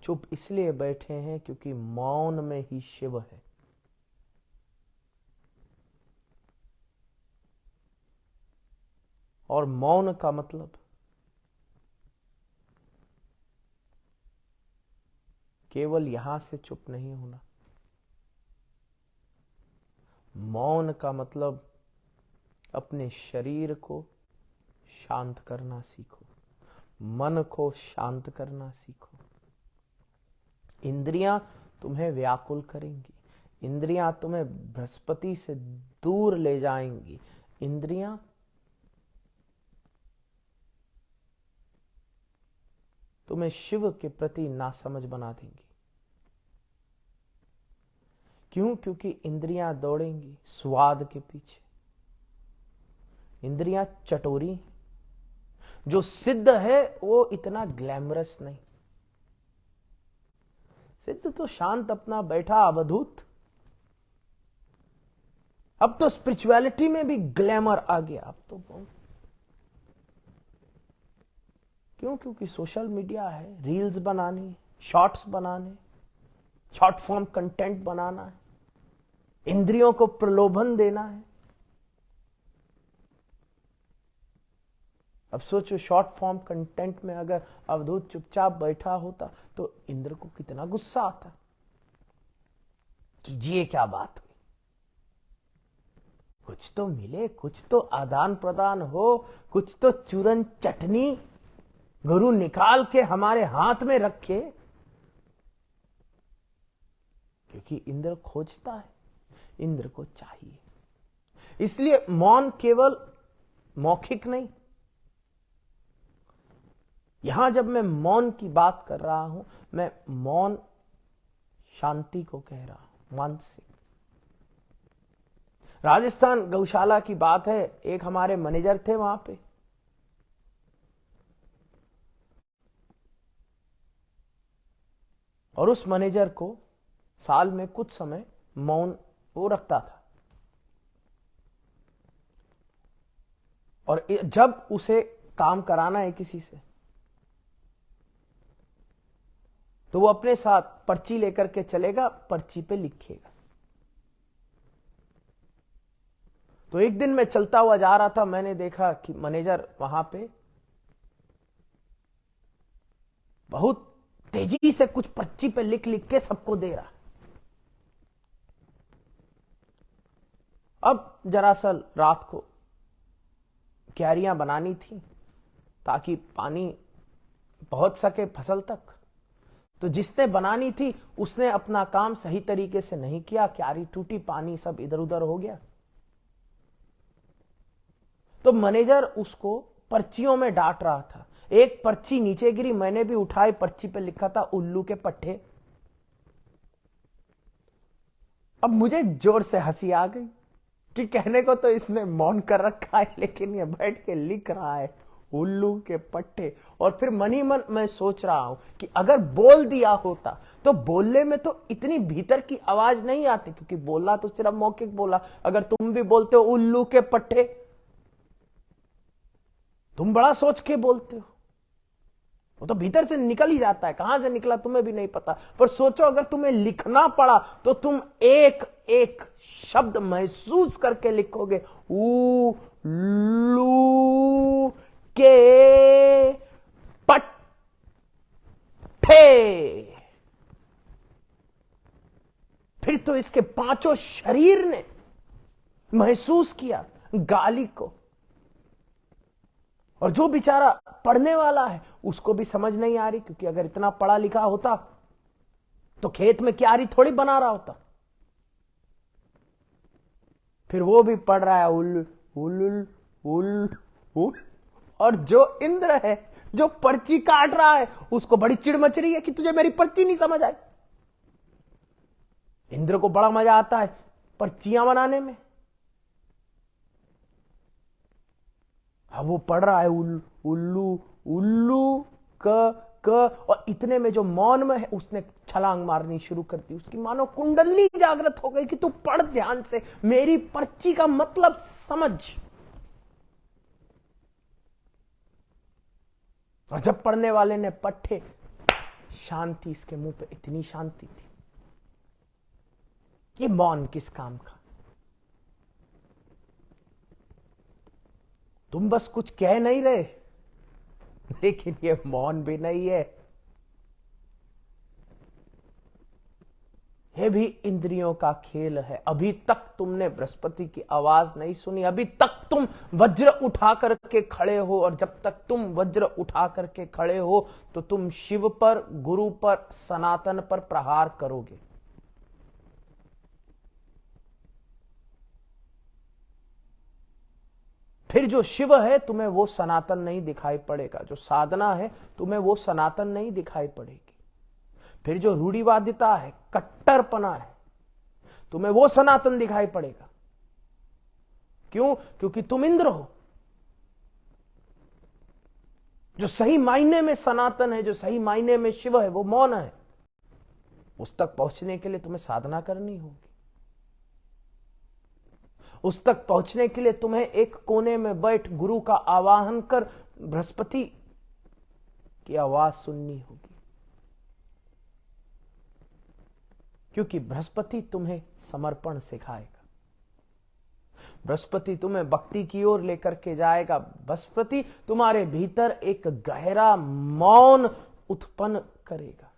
चुप इसलिए बैठे हैं क्योंकि मौन में ही शिव है। और मौन का मतलब केवल यहां से चुप नहीं होना। मौन का मतलब अपने शरीर को शांत करना सीखो, मन को शांत करना सीखो। इंद्रियां तुम्हें व्याकुल करेंगी, इंद्रियां तुम्हें बृहस्पति से दूर ले जाएंगी, इंद्रियां तुम्हें शिव के प्रति नासमझ बना देंगी। क्यों? क्योंकि इंद्रियां दौड़ेंगी स्वाद के पीछे, इंद्रियां चटोरी। जो सिद्ध है वो इतना ग्लैमरस नहीं। सिद्ध तो शांत अपना बैठा अवधूत। अब तो स्पिरिचुअलिटी में भी ग्लैमर आ गया। अब तो बहुत, क्यों? क्योंकि सोशल मीडिया है, रील्स बनानी, शॉर्ट्स बनाने, शॉर्ट फॉर्म कंटेंट बनाना है, इंद्रियों को प्रलोभन देना है। अब सोचो, शॉर्ट फॉर्म कंटेंट में अगर अवधूत चुपचाप बैठा होता तो इंद्र को कितना गुस्सा आता कि ये क्या बात हुई, कुछ तो मिले, कुछ तो आदान प्रदान हो, कुछ तो चूरन चटनी गुरु निकाल के हमारे हाथ में रखे। क्योंकि इंद्र खोजता है, इंद्र को चाहिए। इसलिए मौन केवल मौखिक नहीं। यहां जब मैं मौन की बात कर रहा हूं, मैं मौन शांति को कह रहा हूं, मानसिक। राजस्थान गौशाला की बात है। एक हमारे मैनेजर थे वहां पे, और उस मैनेजर को साल में कुछ समय मौन वो रखता था। और जब उसे काम कराना है किसी से तो वो अपने साथ पर्ची लेकर के चलेगा, पर्ची पे लिखेगा। तो एक दिन मैं चलता हुआ जा रहा था, मैंने देखा कि मैनेजर वहां पे बहुत तेजी से कुछ पर्ची पे लिख लिख के सबको दे रहा। अब दरअसल रात को क्यारियां बनानी थी ताकि पानी पहुंच सके फसल तक। तो जिसने बनानी थी उसने अपना काम सही तरीके से नहीं किया, क्यारी टूटी, पानी सब इधर उधर हो गया। तो मैनेजर उसको पर्चियों में डांट रहा था। एक पर्ची नीचे गिरी, मैंने भी उठाई, पर्ची पे लिखा था उल्लू के पट्टे। अब मुझे जोर से हंसी आ गई कि कहने को तो इसने मौन कर रखा है, लेकिन ये बैठ के लिख रहा है उल्लू के पट्टे। और फिर मन ही मन मैं सोच रहा हूं कि अगर बोल दिया होता तो बोलने में तो इतनी भीतर की आवाज नहीं आती, क्योंकि बोला तो सिर्फ मौखिक बोला। अगर तुम भी बोलते हो उल्लू के पट्टे, तुम बड़ा सोच के बोलते हो, वो तो भीतर से निकल ही जाता है, कहां से निकला तुम्हें भी नहीं पता। पर सोचो अगर तुम्हें लिखना पड़ा तो तुम एक एक शब्द महसूस करके लिखोगे। ऊ लू के पट्ठे। फिर तो इसके पांचों शरीर ने महसूस किया गाली को। और जो बेचारा पढ़ने वाला है उसको भी समझ नहीं आ रही, क्योंकि अगर इतना पढ़ा लिखा होता तो खेत में क्यारी थोड़ी बना रहा होता। फिर वो भी पढ़ रहा है उल उल उल उल। और जो इंद्र है, जो पर्ची काट रहा है, उसको बड़ी चिढ़ मच रही है कि तुझे मेरी पर्ची नहीं समझ आई। इंद्र को बड़ा मजा आता है पर्चियां बनाने में। अब वो पढ़ रहा है उल्लू उल्लू क और इतने में जो मौन में है उसने छलांग मारनी शुरू कर दी। उसकी मानो कुंडली जागृत हो गई कि तू पढ़ ध्यान से, मेरी पर्ची का मतलब समझ। और जब पढ़ने वाले ने पढ़े, शांति इसके मुंह पे, इतनी शांति थी। ये मौन किस काम का? तुम बस कुछ कह नहीं रहे, लेकिन ये मौन भी नहीं है, ये भी इंद्रियों का खेल है। अभी तक तुमने बृहस्पति की आवाज नहीं सुनी, अभी तक तुम वज्र उठा करके खड़े हो। और जब तक तुम वज्र उठा करके खड़े हो तो तुम शिव पर, गुरु पर, सनातन पर प्रहार करोगे। फिर जो शिव है तुम्हें वो सनातन नहीं दिखाई पड़ेगा, जो साधना है तुम्हें वो सनातन नहीं दिखाई पड़ेगी। फिर जो रूढ़िवादिता है, कट्टरपना है, तुम्हें वो सनातन दिखाई पड़ेगा। क्यों? क्योंकि तुम इंद्र हो। जो सही मायने में सनातन है, जो सही मायने में शिव है, वो मौन है। उस तक पहुंचने के लिए तुम्हें साधना करनी होगी। उस तक पहुंचने के लिए तुम्हें एक कोने में बैठ गुरु का आवाहन कर बृहस्पति की आवाज सुननी होगी। क्योंकि बृहस्पति तुम्हें समर्पण सिखाएगा, बृहस्पति तुम्हें भक्ति की ओर लेकर के जाएगा। बृहस्पति तुम्हारे भीतर एक गहरा मौन उत्पन्न करेगा।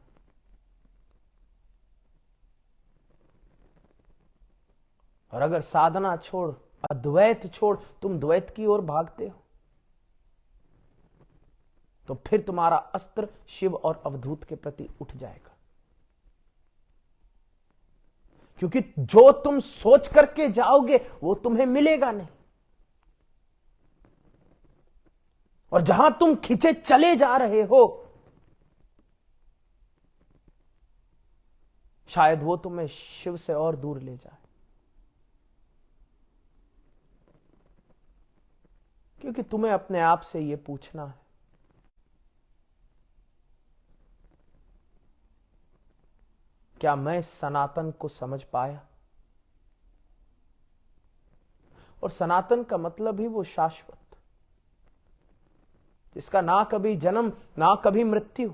और अगर साधना छोड़, अद्वैत छोड़, तुम द्वैत की ओर भागते हो, तो फिर तुम्हारा अस्त्र शिव और अवधूत के प्रति उठ जाएगा। क्योंकि जो तुम सोच करके जाओगे वो तुम्हें मिलेगा नहीं। और जहां तुम खिंचे चले जा रहे हो, शायद वो तुम्हें शिव से और दूर ले जाए। क्योंकि तुम्हें अपने आप से यह पूछना है, क्या मैं सनातन को समझ पाया? और सनातन का मतलब ही वो शाश्वत, जिसका ना कभी जन्म ना कभी मृत्यु।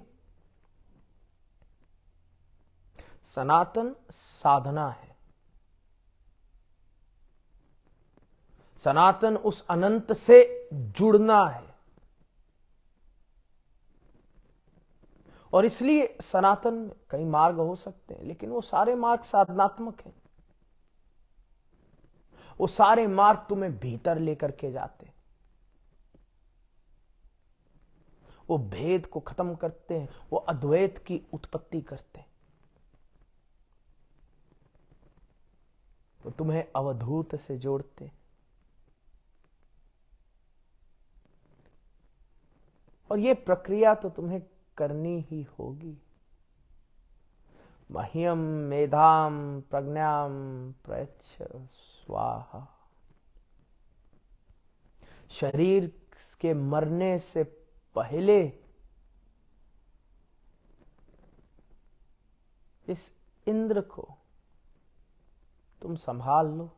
सनातन साधना है। सनातन उस अनंत से जुड़ना है। और इसलिए सनातन में कई मार्ग हो सकते हैं, लेकिन वो सारे मार्ग साधनात्मक हैं। वो सारे मार्ग तुम्हें भीतर लेकर के जाते हैं। वो भेद को खत्म करते हैं, वो अद्वैत की उत्पत्ति करते हैं। वो तुम्हें अवधूत से जोड़ते हैं। और ये प्रक्रिया तो तुम्हें करनी ही होगी। मह्यम मेधाम प्रज्ञाम प्रयच्छ स्वाहा। शरीर के मरने से पहले इस इंद्र को तुम संभाल लो,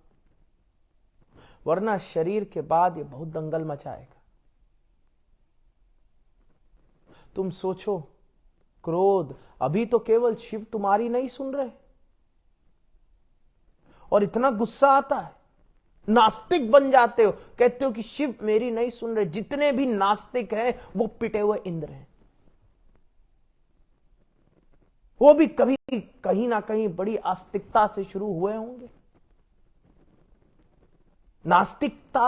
वरना शरीर के बाद ये बहुत दंगल मचाएगा। तुम सोचो, क्रोध, अभी तो केवल शिव तुम्हारी नहीं सुन रहे और इतना गुस्सा आता है, नास्तिक बन जाते हो, कहते हो कि शिव मेरी नहीं सुन रहे। जितने भी नास्तिक हैं वो पिटे हुए इंद्र हैं। वो भी कभी कहीं ना कहीं बड़ी आस्तिकता से शुरू हुए होंगे। नास्तिकता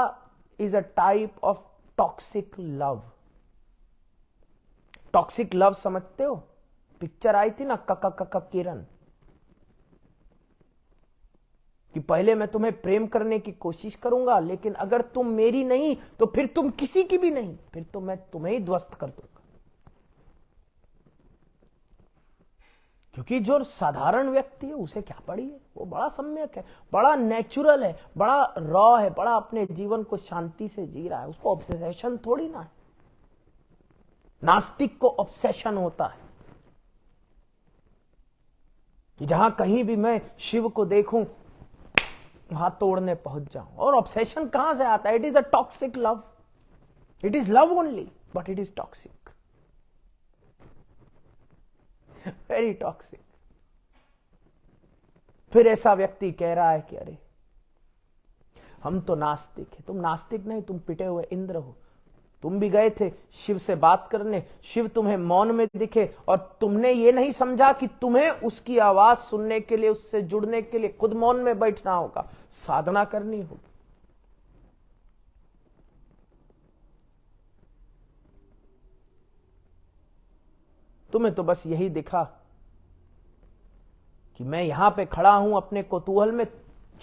is a type of toxic love. Toxic love समझते हो? पिक्चर आई थी ना कक किरण, कि पहले मैं तुम्हें प्रेम करने की कोशिश करूंगा, लेकिन अगर तुम मेरी नहीं तो फिर तुम किसी की भी नहीं, फिर तो मैं तुम्हें ही ध्वस्त कर दूंगा। क्योंकि जो साधारण व्यक्ति है उसे क्या पड़ी है, वो बड़ा सम्यक है, बड़ा नेचुरल है, बड़ा रॉ है, बड़ा अपने जीवन को शांति से जी रहा है, उसको ऑब्सेशन थोड़ी ना है। नास्तिक को ऑब्सेशन होता है कि जहां कहीं भी मैं शिव को देखूं वहां तोड़ने पहुंच जाऊं। और ऑब्सेशन कहां से आता है? It is a toxic love. It is love only but it is toxic, very toxic. फिर ऐसा व्यक्ति कह रहा है कि अरे हम तो नास्तिक है। तुम नास्तिक नहीं, तुम पिटे हुए इंद्र हो। तुम भी गए थे शिव से बात करने, शिव तुम्हें मौन में दिखे और तुमने ये नहीं समझा कि तुम्हें उसकी आवाज सुनने के लिए, उससे जुड़ने के लिए खुद मौन में बैठना होगा, साधना करनी होगी। तुम्हें तो बस यही दिखा कि मैं यहां पे खड़ा हूं अपने कौतूहल में।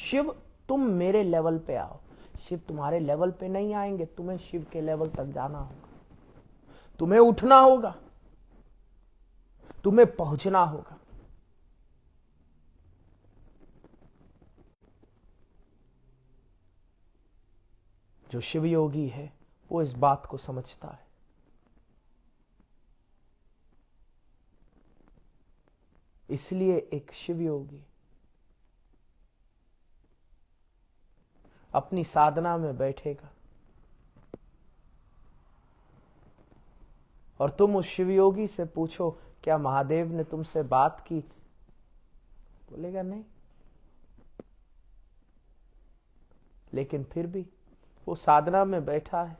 शिव तुम मेरे लेवल पे आओ। शिव तुम्हारे लेवल पे नहीं आएंगे, तुम्हें शिव के लेवल तक जाना होगा, तुम्हें उठना होगा, तुम्हें पहुंचना होगा। जो शिव योगी है वो इस बात को समझता है। इसलिए एक शिव योगी अपनी साधना में बैठेगा और तुम उस शिव योगी से पूछो क्या महादेव ने तुमसे बात की? बोलेगा नहीं, लेकिन फिर भी वो साधना में बैठा है।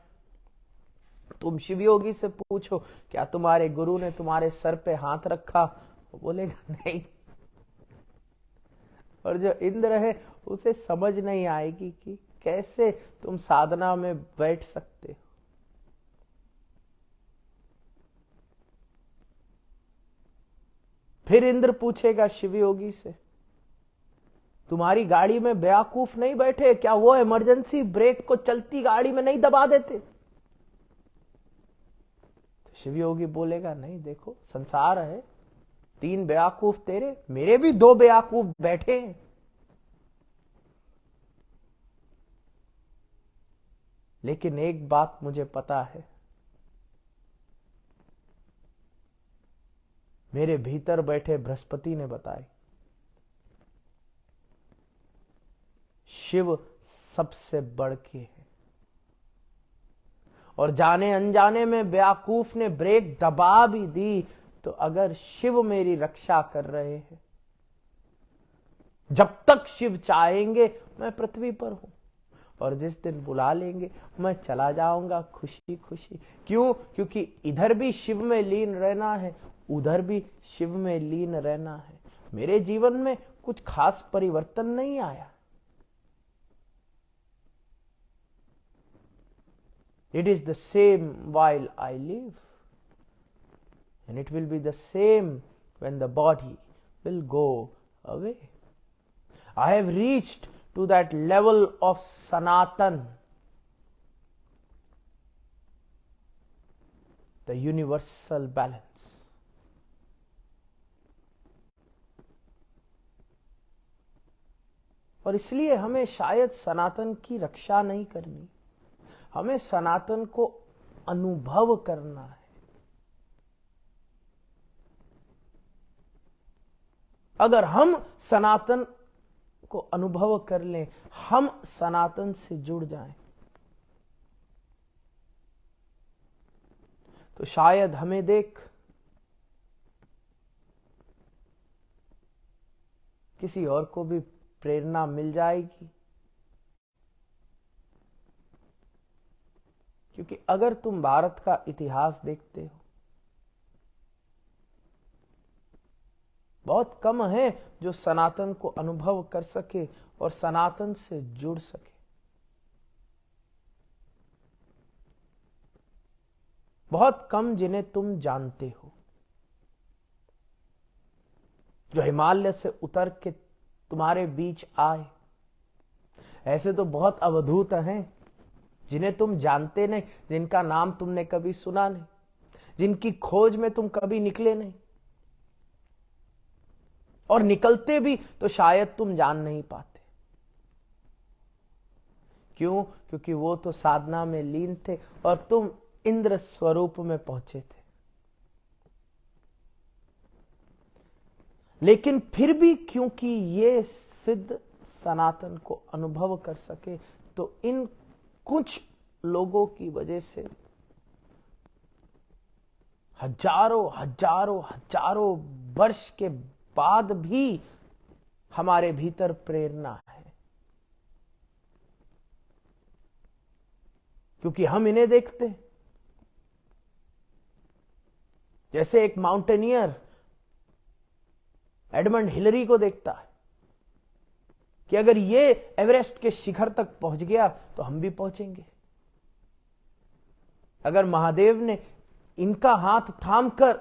तुम शिव योगी से पूछो क्या तुम्हारे गुरु ने तुम्हारे सर पे हाथ रखा? वो बोलेगा नहीं। और जो इंद्र है उसे समझ नहीं आएगी कि कैसे तुम साधना में बैठ सकते हो। फिर इंद्र पूछेगा शिव योगी से, तुम्हारी गाड़ी में बेवकूफ नहीं बैठे क्या? वो इमरजेंसी ब्रेक को चलती गाड़ी में नहीं दबा देते? तो शिव योगी बोलेगा नहीं, देखो संसार है, 3 बेवकूफ तेरे, मेरे भी 2 बेवकूफ बैठे हैं। लेकिन एक बात मुझे पता है, मेरे भीतर बैठे बृहस्पति ने बताई, शिव सबसे बढ़ के है। और जाने अनजाने में बेवकूफ ने ब्रेक दबा भी दी तो अगर शिव मेरी रक्षा कर रहे हैं, जब तक शिव चाहेंगे मैं पृथ्वी पर हूं, और जिस दिन बुला लेंगे मैं चला जाऊंगा खुशी खुशी। क्यों? क्योंकि इधर भी शिव में लीन रहना है, उधर भी शिव में लीन रहना है। मेरे जीवन में कुछ खास परिवर्तन नहीं आया। It is the same while I live, and it will be the same when the body will go away. I have reached to that level of Sanatan, the universal balance. और इसलिए हमें शायद सनातन की रक्षा नहीं करनी, हमें सनातन को अनुभव करना है। अगर हम सनातन को अनुभव कर लें, हम सनातन से जुड़ जाएं, तो शायद हमें देख किसी और को भी प्रेरणा मिल जाएगी। क्योंकि अगर तुम भारत का इतिहास देखते हो, बहुत कम है जो सनातन को अनुभव कर सके और सनातन से जुड़ सके। बहुत कम जिन्हें तुम जानते हो, जो हिमालय से उतर के तुम्हारे बीच आए। ऐसे तो बहुत अवधूत हैं जिन्हें तुम जानते नहीं, जिनका नाम तुमने कभी सुना नहीं, जिनकी खोज में तुम कभी निकले नहीं, और निकलते भी तो शायद तुम जान नहीं पाते। क्यों? क्योंकि वो तो साधना में लीन थे और तुम इंद्र स्वरूप में पहुंचे थे। लेकिन फिर भी क्योंकि ये सिद्ध सनातन को अनुभव कर सके, तो इन कुछ लोगों की वजह से हजारों हजारों हजारों वर्ष के बाद भी हमारे भीतर प्रेरणा है। क्योंकि हम इन्हें देखते हैं। जैसे एक माउंटेनियर एडमंड हिलरी को देखता है कि अगर ये एवरेस्ट के शिखर तक पहुंच गया तो हम भी पहुंचेंगे। अगर महादेव ने इनका हाथ थामकर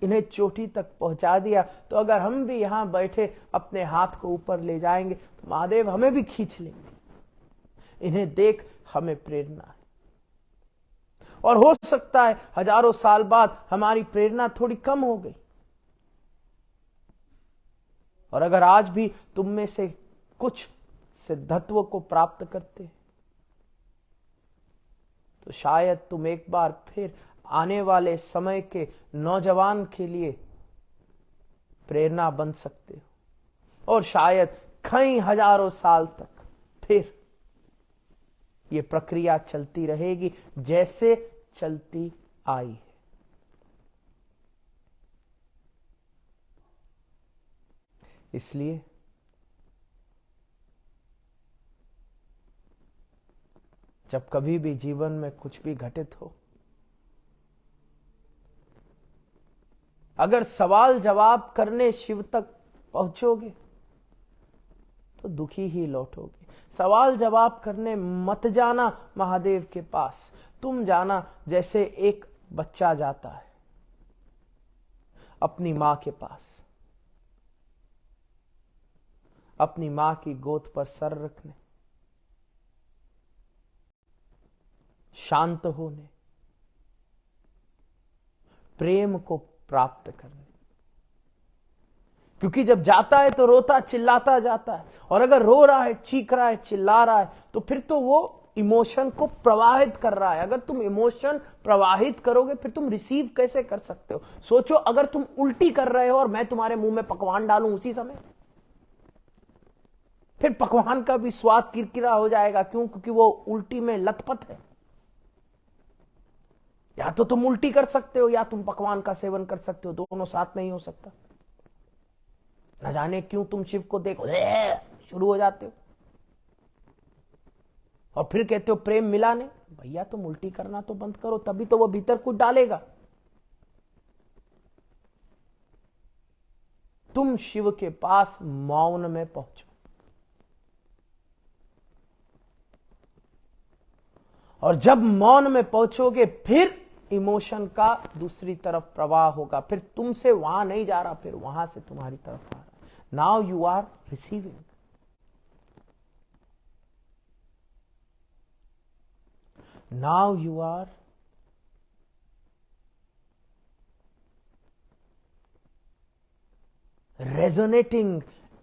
इन्हें चोटी तक पहुंचा दिया, तो अगर हम भी यहां बैठे अपने हाथ को ऊपर ले जाएंगे तो महादेव हमें भी खींच लेंगे। इन्हें देख हमें प्रेरणा है। और हो सकता है हजारों साल बाद हमारी प्रेरणा थोड़ी कम हो गई, और अगर आज भी तुम में से कुछ सिद्धत्व को प्राप्त करते तो शायद तुम एक बार फिर आने वाले समय के नौजवान के लिए प्रेरणा बन सकते हो। और शायद कई हजारों साल तक फिर ये प्रक्रिया चलती रहेगी जैसे चलती आई है। इसलिए जब कभी भी जीवन में कुछ भी घटित हो, अगर सवाल जवाब करने शिव तक पहुंचोगे तो दुखी ही लौटोगे। सवाल जवाब करने मत जाना महादेव के पास। तुम जाना जैसे एक बच्चा जाता है अपनी मां के पास, अपनी मां की गोद पर सर रखने, शांत होने, प्रेम को प्राप्त करने। क्योंकि जब जाता है तो रोता चिल्लाता जाता है, और अगर रो रहा है, चीख रहा है, चिल्ला रहा है, तो फिर तो वो इमोशन को प्रवाहित कर रहा है। अगर तुम इमोशन प्रवाहित करोगे फिर तुम रिसीव कैसे कर सकते हो? सोचो, अगर तुम उल्टी कर रहे हो और मैं तुम्हारे मुंह में पकवान डालूं उसी समय, फिर पकवान का भी स्वाद किरकिरा हो जाएगा। क्यों? क्योंकि वो उल्टी में लथपथ है। या तो तुम उल्टी कर सकते हो या तुम पकवान का सेवन कर सकते हो, दोनों साथ नहीं हो सकता। न जाने क्यों तुम शिव को देखो शुरू हो जाते हो और फिर कहते हो प्रेम मिला नहीं। भैया तुम उल्टी करना तो बंद करो, तभी तो वो भीतर कुछ डालेगा। तुम शिव के पास मौन में पहुंचो, और जब मौन में पहुंचोगे फिर इमोशन का दूसरी तरफ प्रवाह होगा। फिर तुमसे वहां नहीं जा रहा, फिर वहां से तुम्हारी तरफ आ रहा। Now you are receiving. Now you are resonating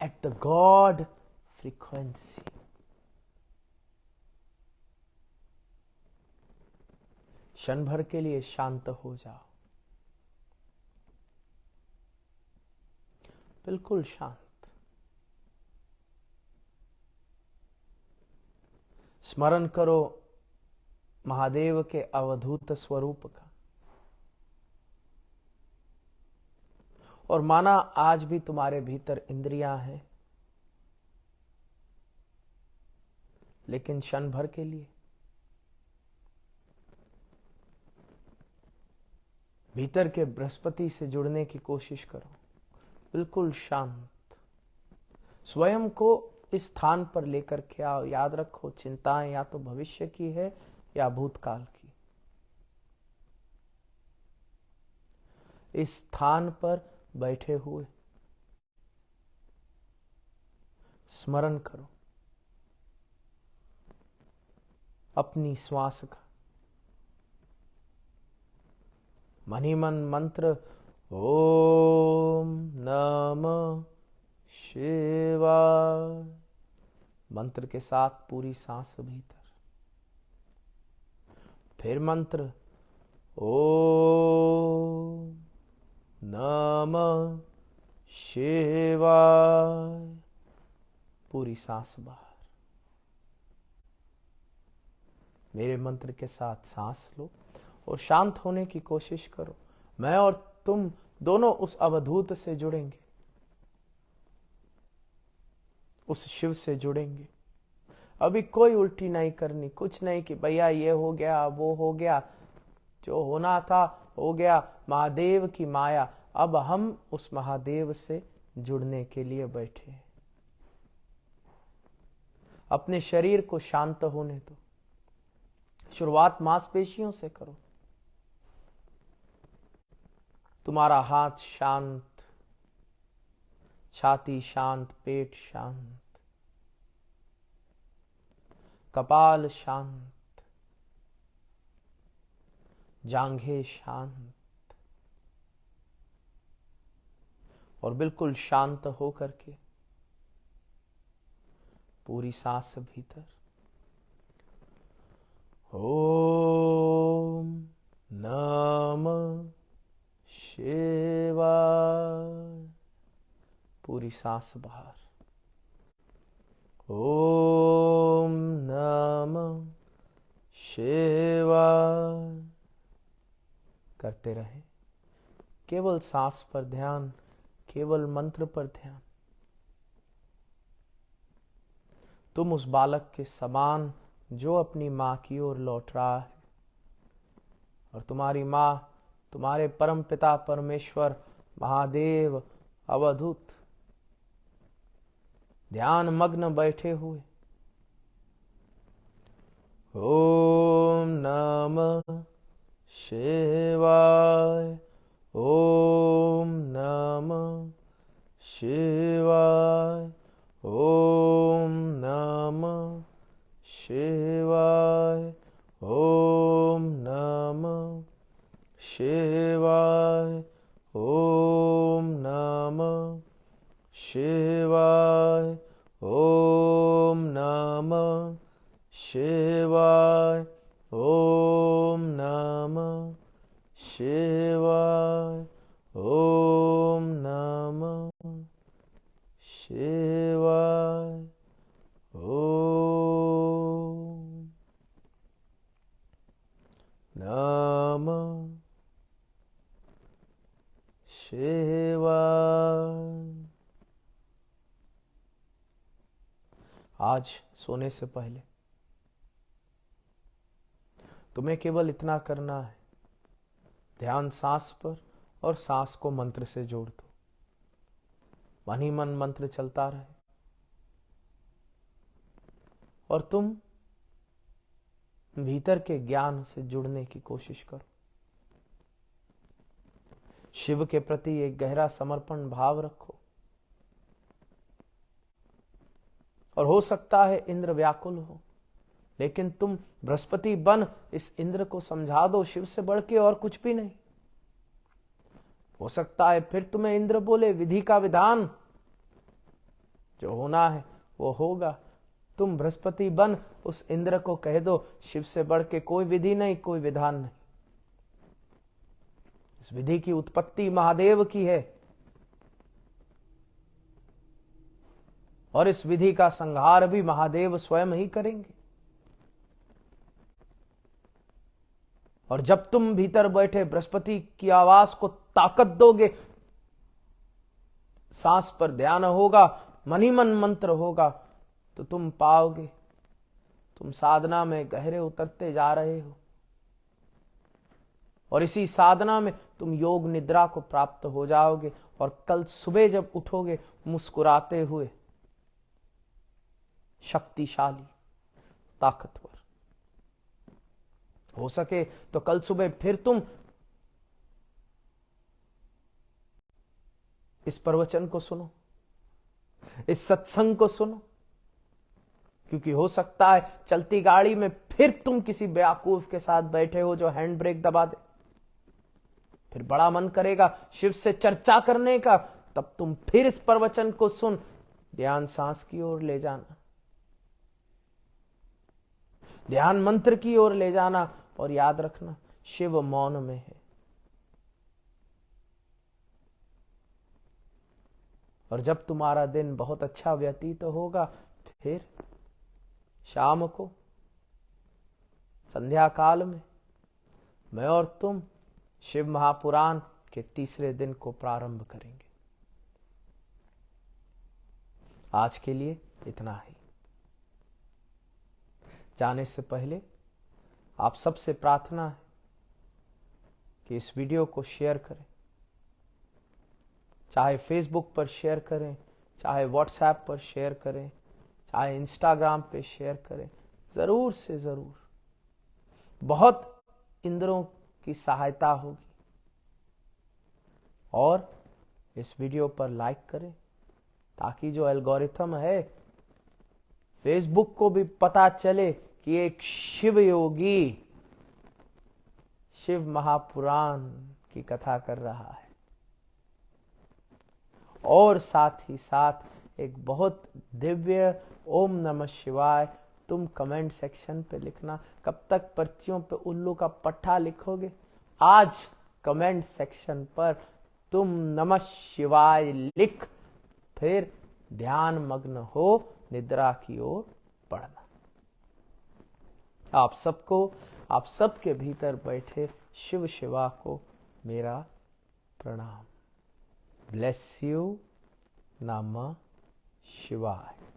at the God frequency. क्षण भर के लिए शांत हो जाओ, बिल्कुल शांत। स्मरण करो महादेव के अवधूत स्वरूप का। और माना आज भी तुम्हारे भीतर इंद्रियां हैं, लेकिन क्षण भर के लिए। भीतर के बृहस्पति से जुड़ने की कोशिश करो, बिल्कुल शांत। स्वयं को इस स्थान पर लेकर के आओ। याद रखो, चिंताएं या तो भविष्य की है या भूतकाल की। इस स्थान पर बैठे हुए स्मरण करो अपनी श्वास का। मन ही मन मंत्र ओम नमः शिवाय मंत्र के साथ पूरी सांस भीतर। फिर मंत्र ओम नमः शिवाय, पूरी सांस बाहर। मेरे मंत्र के साथ सांस लो और शांत होने की कोशिश करो। मैं और तुम दोनों उस अवधूत से जुड़ेंगे, उस शिव से जुड़ेंगे। अभी कोई उल्टी नहीं करनी, कुछ नहीं कि भैया ये हो गया वो हो गया, जो होना था हो गया। महादेव की माया। अब हम उस महादेव से जुड़ने के लिए बैठे हैं। अपने शरीर को शांत होने दो। शुरुआत मांसपेशियों से करो। तुम्हारा हाथ शांत, छाती शांत, पेट शांत, कपाल शांत, जांघें शांत, और बिल्कुल शांत हो करके पूरी सांस भीतर। ओम नमः शिवाय, पूरी सांस बाहर। ओम नमः शिवाय करते रहे। केवल सांस पर ध्यान, केवल मंत्र पर ध्यान। तुम उस बालक के समान जो अपनी मां की ओर लौट रहा है, और तुम्हारी मां तुम्हारे परम पिता परमेश्वर महादेव अवधूत ध्यान मग्न बैठे हुए। ओम नमः शिवाय, ओम नमः शिवाय, ओम नमः शिवाय, ओम नमः शिवाय, ओम नमः शिवाय, ओम नमः शिवाय, ओम नमः शिवाय, ओम नमः शिवाय, ओम नमः शिवाय। आज सोने से पहले तुम्हें केवल इतना करना है, ध्यान सांस पर और सांस को मंत्र से जोड़ दो। मन ही मन मंत्र चलता रहे और तुम भीतर के ज्ञान से जुड़ने की कोशिश करो। शिव के प्रति एक गहरा समर्पण भाव रखो। और हो सकता है इंद्र व्याकुल हो, लेकिन तुम बृहस्पति बन इस इंद्र को समझा दो, शिव से बढ़ के और कुछ भी नहीं। हो सकता है फिर तुम्हें इंद्र बोले, विधि का विधान, जो होना है वो होगा। तुम बृहस्पति बन उस इंद्र को कह दो, शिव से बढ़ के कोई विधि नहीं, कोई विधान नहीं। इस विधि की उत्पत्ति महादेव की है और इस विधि का संहार भी महादेव स्वयं ही करेंगे। और जब तुम भीतर बैठे बृहस्पति की आवाज को ताकत दोगे, सांस पर ध्यान होगा, मन ही मन मंत्र होगा, तो तुम पाओगे तुम साधना में गहरे उतरते जा रहे हो। और इसी साधना में तुम योग निद्रा को प्राप्त हो जाओगे। और कल सुबह जब उठोगे मुस्कुराते हुए, शक्तिशाली, ताकतवर, हो सके तो कल सुबह फिर तुम इस प्रवचन को सुनो, इस सत्संग को सुनो, क्योंकि हो सकता है चलती गाड़ी में फिर तुम किसी बेवकूफ के साथ बैठे हो जो हैंड ब्रेक दबा दे। फिर बड़ा मन करेगा शिव से चर्चा करने का, तब तुम फिर इस प्रवचन को सुन, ध्यान सांस की ओर ले जाना, ध्यान मंत्र की ओर ले जाना। और याद रखना, शिव मौन में है। और जब तुम्हारा दिन बहुत अच्छा व्यतीत होगा, फिर शाम को संध्या काल में मैं और तुम शिव महापुराण के तीसरे दिन को प्रारंभ करेंगे। आज के लिए इतना ही। जाने से पहले आप सबसे प्रार्थना है कि इस वीडियो को शेयर करें, चाहे फेसबुक पर शेयर करें, चाहे व्हाट्सएप पर शेयर करें, चाहे इंस्टाग्राम पे शेयर करें। जरूर से जरूर बहुत इंद्रों की सहायता होगी। और इस वीडियो पर लाइक करें, ताकि जो एल्गोरिथम है फेसबुक को भी पता चले कि एक शिव योगी शिव महापुराण की कथा कर रहा है। और साथ ही साथ एक बहुत दिव्य ओम नमः शिवाय तुम कमेंट सेक्शन पे लिखना। कब तक पर्चियों पे उल्लू का पट्टा लिखोगे? आज कमेंट सेक्शन पर तुम नमः शिवाय लिख, फिर ध्यान मग्न हो निद्रा की ओर बढ़ना। आप सबको, आप सबके भीतर बैठे शिव शिवा को मेरा प्रणाम। Bless you. नमः शिवाय।